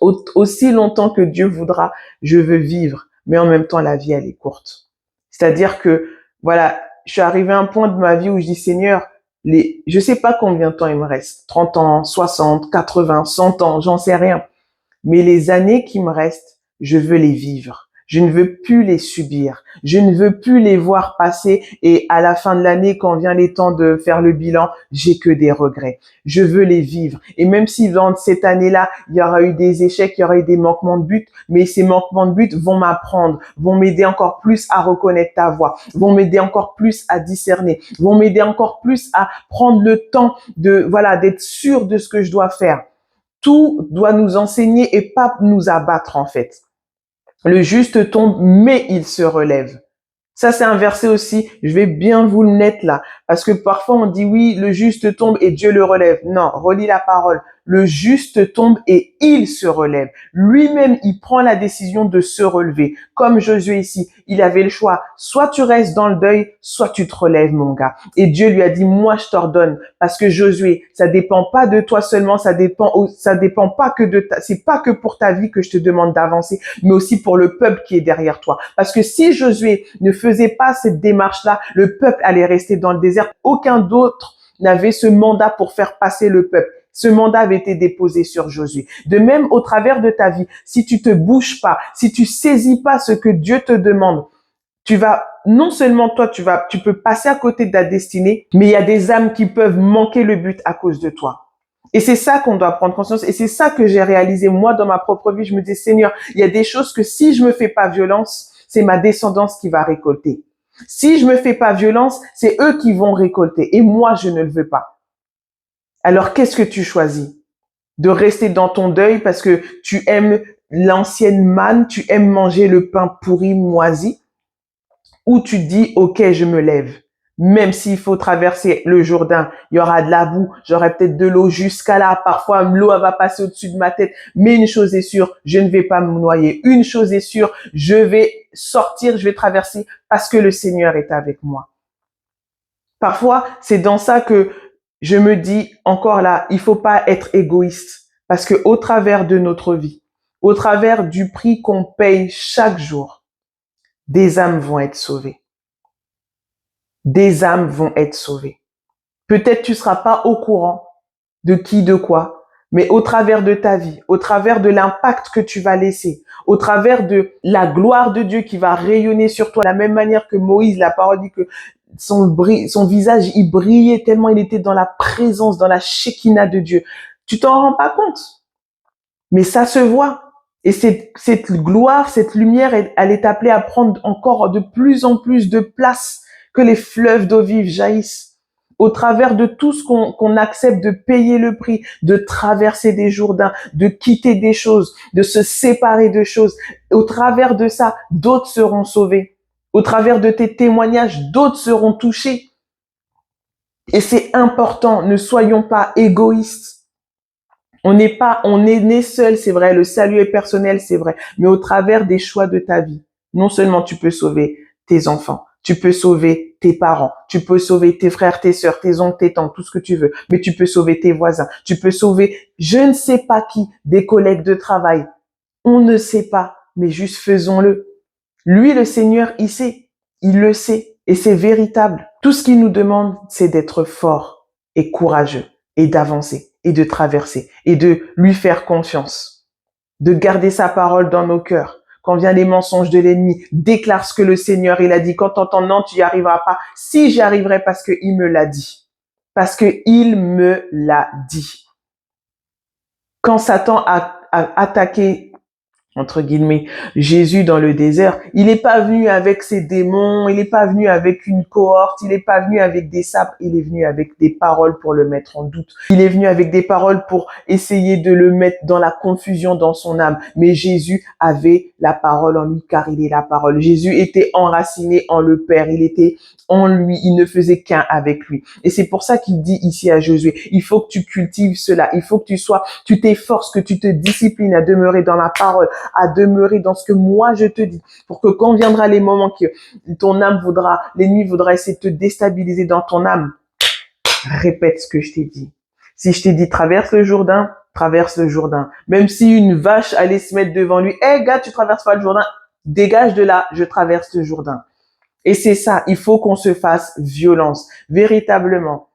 Aussi longtemps que Dieu voudra, je veux vivre. Mais en même temps, la vie, elle est courte. C'est-à-dire que, voilà, je suis arrivé à un point de ma vie où je dis, Seigneur, je sais pas combien de temps il me reste. 30 ans, 60, 80, 100 ans, j'en sais rien. Mais les années qui me restent, je veux les vivre. Je ne veux plus les subir. Je ne veux plus les voir passer et à la fin de l'année, quand vient les temps de faire le bilan, j'ai que des regrets. Je veux les vivre. Et même si dans cette année-là, il y aura eu des échecs, il y aura eu des manquements de but, mais ces manquements de but vont m'apprendre, vont m'aider encore plus à reconnaître ta voix, vont m'aider encore plus à discerner, vont m'aider encore plus à prendre le temps de, voilà, d'être sûr de ce que je dois faire. Tout doit nous enseigner et pas nous abattre, en fait. Le juste tombe, mais il se relève. Ça, c'est un verset aussi, je vais bien vous le mettre là, parce que parfois on dit oui, le juste tombe et Dieu le relève. Non, relis la parole. Le juste tombe et il se relève. Lui-même, il prend la décision de se relever. Comme Josué ici, il avait le choix. Soit tu restes dans le deuil, soit tu te relèves, mon gars. Et Dieu lui a dit, moi, je t'ordonne. Parce que Josué, ça dépend pas de toi seulement, ça dépend pas que de c'est pas que pour ta vie que je te demande d'avancer, mais aussi pour le peuple qui est derrière toi. Parce que si Josué ne faisait pas cette démarche-là, le peuple allait rester dans le désert. Aucun d'autre n'avait ce mandat pour faire passer le peuple. Ce mandat avait été déposé sur Josué. De même, au travers de ta vie, si tu te bouges pas, si tu saisis pas ce que Dieu te demande, tu vas, non seulement toi, tu peux passer à côté de ta destinée, mais il y a des âmes qui peuvent manquer le but à cause de toi. Et c'est ça qu'on doit prendre conscience. Et c'est ça que j'ai réalisé, moi, dans ma propre vie. Je me dis, Seigneur, il y a des choses que si je me fais pas violence, c'est ma descendance qui va récolter. Si je me fais pas violence, c'est eux qui vont récolter. Et moi, je ne le veux pas. Alors, qu'est-ce que tu choisis? De rester dans ton deuil parce que tu aimes l'ancienne manne, tu aimes manger le pain pourri, moisi, ou tu te dis, OK, je me lève. Même s'il faut traverser le Jourdain, il y aura de la boue, j'aurai peut-être de l'eau jusqu'à là. Parfois, l'eau va passer au-dessus de ma tête. Mais une chose est sûre, je ne vais pas me noyer. Une chose est sûre, je vais sortir, je vais traverser parce que le Seigneur est avec moi. Parfois, c'est dans ça que je me dis encore là, il faut pas être égoïste parce que au travers de notre vie, au travers du prix qu'on paye chaque jour, des âmes vont être sauvées. Des âmes vont être sauvées. Peut-être tu seras pas au courant de qui, de quoi, mais au travers de ta vie, au travers de l'impact que tu vas laisser, au travers de la gloire de Dieu qui va rayonner sur toi, de la même manière que Moïse, la parole dit que son visage, il brillait tellement il était dans la présence, dans la Shekinah de Dieu. Tu t'en rends pas compte, mais ça se voit. Et cette gloire, cette lumière, elle est appelée à prendre encore de plus en plus de place, que les fleuves d'eau vive jaillissent. Au travers de tout ce qu'on accepte de payer le prix, de traverser des Jourdains, de quitter des choses, de se séparer de choses. Au travers de ça, d'autres seront sauvés. Au travers de tes témoignages, d'autres seront touchés. Et c'est important, ne soyons pas égoïstes. On est né seul, c'est vrai, le salut est personnel, c'est vrai, mais au travers des choix de ta vie, non seulement tu peux sauver tes enfants, tu peux sauver tes parents, tu peux sauver tes frères, tes sœurs, tes oncles, tes tantes, tout ce que tu veux, mais tu peux sauver tes voisins, tu peux sauver je ne sais pas qui, des collègues de travail. On ne sait pas, mais juste faisons-le. Lui, le Seigneur, il sait, il le sait, et c'est véritable. Tout ce qu'il nous demande, c'est d'être fort et courageux et d'avancer et de traverser et de lui faire confiance, de garder sa parole dans nos cœurs. Quand viennent les mensonges de l'ennemi, déclare ce que le Seigneur, il a dit. Quand t'entends non, tu y arriveras pas. Si j'y arriverai parce que il me l'a dit. Parce que il me l'a dit. Quand Satan a attaqué entre guillemets, Jésus dans le désert, il n'est pas venu avec ses démons, il n'est pas venu avec une cohorte, il n'est pas venu avec des sapes, il est venu avec des paroles pour le mettre en doute. Il est venu avec des paroles pour essayer de le mettre dans la confusion dans son âme. Mais Jésus avait la parole en lui car il est la parole. Jésus était enraciné en le Père, il était en lui, il ne faisait qu'un avec lui. Et c'est pour ça qu'il dit ici à Josué, il faut que tu cultives cela, il faut que tu t'efforces, que tu te disciplines à demeurer dans ma parole, à demeurer dans ce que moi je te dis, pour que quand viendra les moments que l'ennemi voudra essayer de te déstabiliser dans ton âme, répète ce que je t'ai dit. Si je t'ai dit traverse le Jourdain, traverse le Jourdain. Même si une vache allait se mettre devant lui, hey gars, tu traverses pas le Jourdain, dégage de là, je traverse le Jourdain. Et c'est ça, il faut qu'on se fasse violence, véritablement.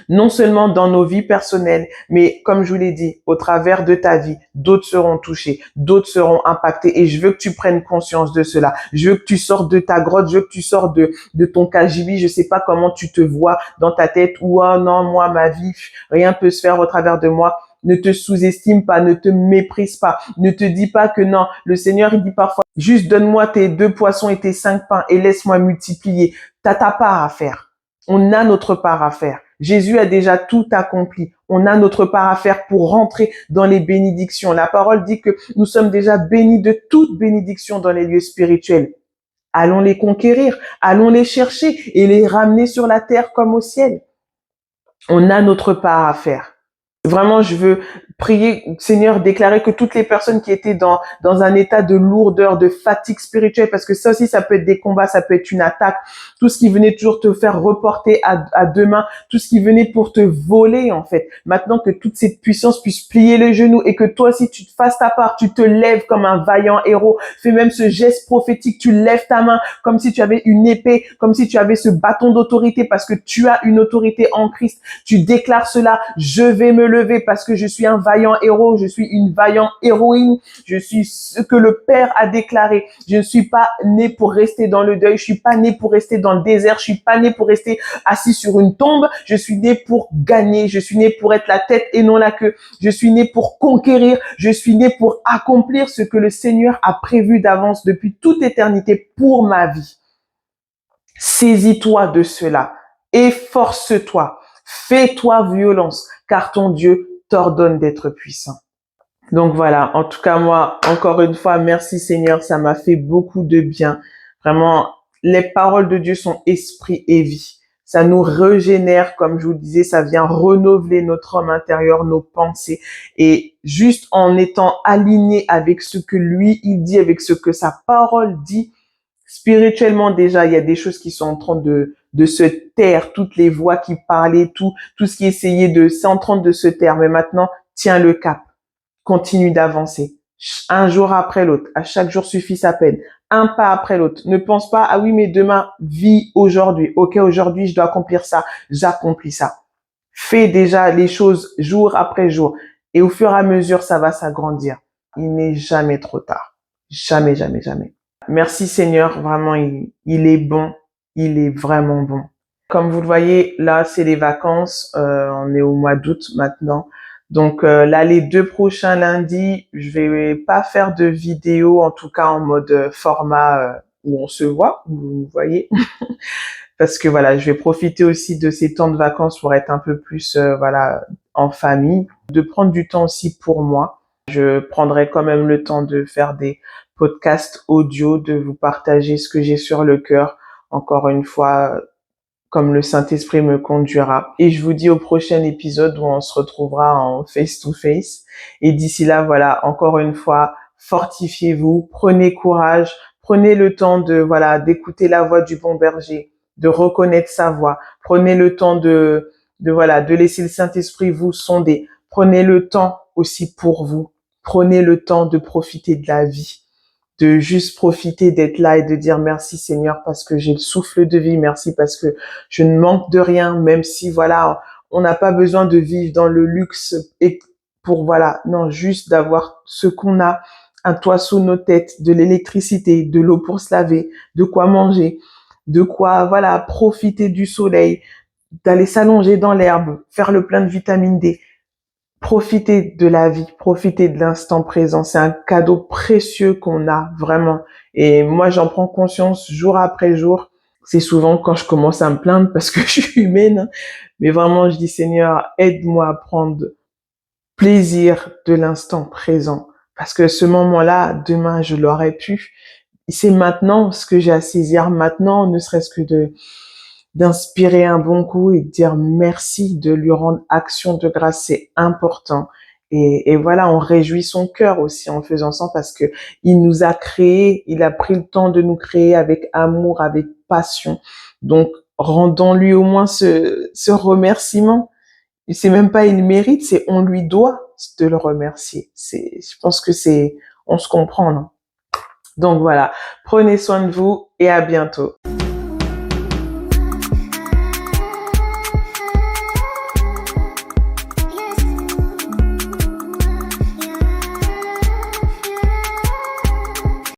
Non seulement dans nos vies personnelles, mais comme je vous l'ai dit, au travers de ta vie, d'autres seront touchés, d'autres seront impactés. Et je veux que tu prennes conscience de cela. Je veux que tu sortes de ta grotte, je veux que tu sortes de ton cagibi. Je sais pas comment tu te vois dans ta tête ou oh non, moi, ma vie, rien peut se faire au travers de moi. Ne te sous-estime pas, ne te méprise pas, ne te dis pas que non. Le Seigneur, il dit parfois, juste donne-moi tes 2 poissons et tes 5 pains et laisse-moi multiplier. T'as ta part à faire. On a notre part à faire. Jésus a déjà tout accompli. On a notre part à faire pour rentrer dans les bénédictions. La parole dit que nous sommes déjà bénis de toute bénédiction dans les lieux spirituels. Allons les conquérir, allons les chercher et les ramener sur la terre comme au ciel. On a notre part à faire. Vraiment, je veux prier, Seigneur, déclarer que toutes les personnes qui étaient dans un état de lourdeur, de fatigue spirituelle, parce que ça aussi, ça peut être des combats, ça peut être une attaque, tout ce qui venait toujours te faire reporter à demain, tout ce qui venait pour te voler, en fait. Maintenant que toute cette puissance puisse plier les genoux et que toi aussi, tu te fasses ta part, tu te lèves comme un vaillant héros. Fais même ce geste prophétique, tu lèves ta main comme si tu avais une épée, comme si tu avais ce bâton d'autorité parce que tu as une autorité en Christ. Tu déclares cela, je vais me lever parce que je suis un vaillant héros, je suis une vaillante héroïne, je suis ce que le Père a déclaré. Je ne suis pas né pour rester dans le deuil, je suis pas né pour rester dans le désert, je suis pas né pour rester assis sur une tombe, je suis né pour gagner, je suis né pour être la tête et non la queue, je suis né pour conquérir, je suis né pour accomplir ce que le Seigneur a prévu d'avance depuis toute éternité pour ma vie. Saisis-toi de cela, efforce-toi, fais-toi violence, car ton Dieu t'ordonne d'être puissant. Donc voilà, en tout cas moi, encore une fois, merci Seigneur, ça m'a fait beaucoup de bien. Vraiment, les paroles de Dieu sont esprit et vie. Ça nous régénère, comme je vous disais, ça vient renouveler notre homme intérieur, nos pensées. Et juste en étant aligné avec ce que lui, il dit, avec ce que sa parole dit, spirituellement déjà, il y a des choses qui sont en train de se taire, toutes les voix qui parlaient, tout ce qui essayait c'est en train de se taire. Mais maintenant, tiens le cap. Continue d'avancer. Un jour après l'autre. À chaque jour suffit sa peine. Un pas après l'autre. Ne pense pas, ah oui, mais demain, vis aujourd'hui. Ok, aujourd'hui, je dois accomplir ça. J'accomplis ça. Fais déjà les choses jour après jour. Et au fur et à mesure, ça va s'agrandir. Il n'est jamais trop tard. Jamais, jamais, jamais. Merci Seigneur. Vraiment, il est bon. Il est vraiment bon. Comme vous le voyez, là, c'est les vacances. On est au mois d'août maintenant. Donc là, les 2 prochains lundis, je vais pas faire de vidéo, en tout cas en mode format où on se voit, vous voyez, parce que voilà, je vais profiter aussi de ces temps de vacances pour être un peu plus voilà en famille, de prendre du temps aussi pour moi. Je prendrai quand même le temps de faire des podcasts audio, de vous partager ce que j'ai sur le cœur. Encore une fois, comme le Saint-Esprit me conduira. Et je vous dis au prochain épisode où on se retrouvera en face-to-face. Et d'ici là, voilà, encore une fois, fortifiez-vous, prenez courage, prenez le temps d'écouter la voix du bon berger, de reconnaître sa voix. Prenez le temps de laisser le Saint-Esprit vous sonder. Prenez le temps aussi pour vous. Prenez le temps de profiter de la vie, de juste profiter d'être là et de dire merci Seigneur parce que j'ai le souffle de vie, merci parce que je ne manque de rien, même si voilà, on n'a pas besoin de vivre dans le luxe et non, juste d'avoir ce qu'on a, un toit sous nos têtes, de l'électricité, de l'eau pour se laver, de quoi manger, de quoi, profiter du soleil, d'aller s'allonger dans l'herbe, faire le plein de vitamine D. Profitez de la vie, profitez de l'instant présent. C'est un cadeau précieux qu'on a vraiment. Et moi, j'en prends conscience jour après jour. C'est souvent quand je commence à me plaindre parce que je suis humaine. Hein. Mais vraiment, je dis Seigneur, aide-moi à prendre plaisir de l'instant présent. Parce que ce moment-là, demain, je l'aurais pu. C'est maintenant ce que j'ai à saisir maintenant, ne serait-ce que d'inspirer un bon coup et de dire merci, de lui rendre action de grâce, c'est important. Et voilà, on réjouit son cœur aussi en faisant ça parce que il nous a créés, il a pris le temps de nous créer avec amour, avec passion. Donc, rendons-lui au moins ce remerciement. C'est même pas il mérite, c'est on lui doit de le remercier. Je pense que on se comprend, non? Donc voilà, prenez soin de vous et à bientôt.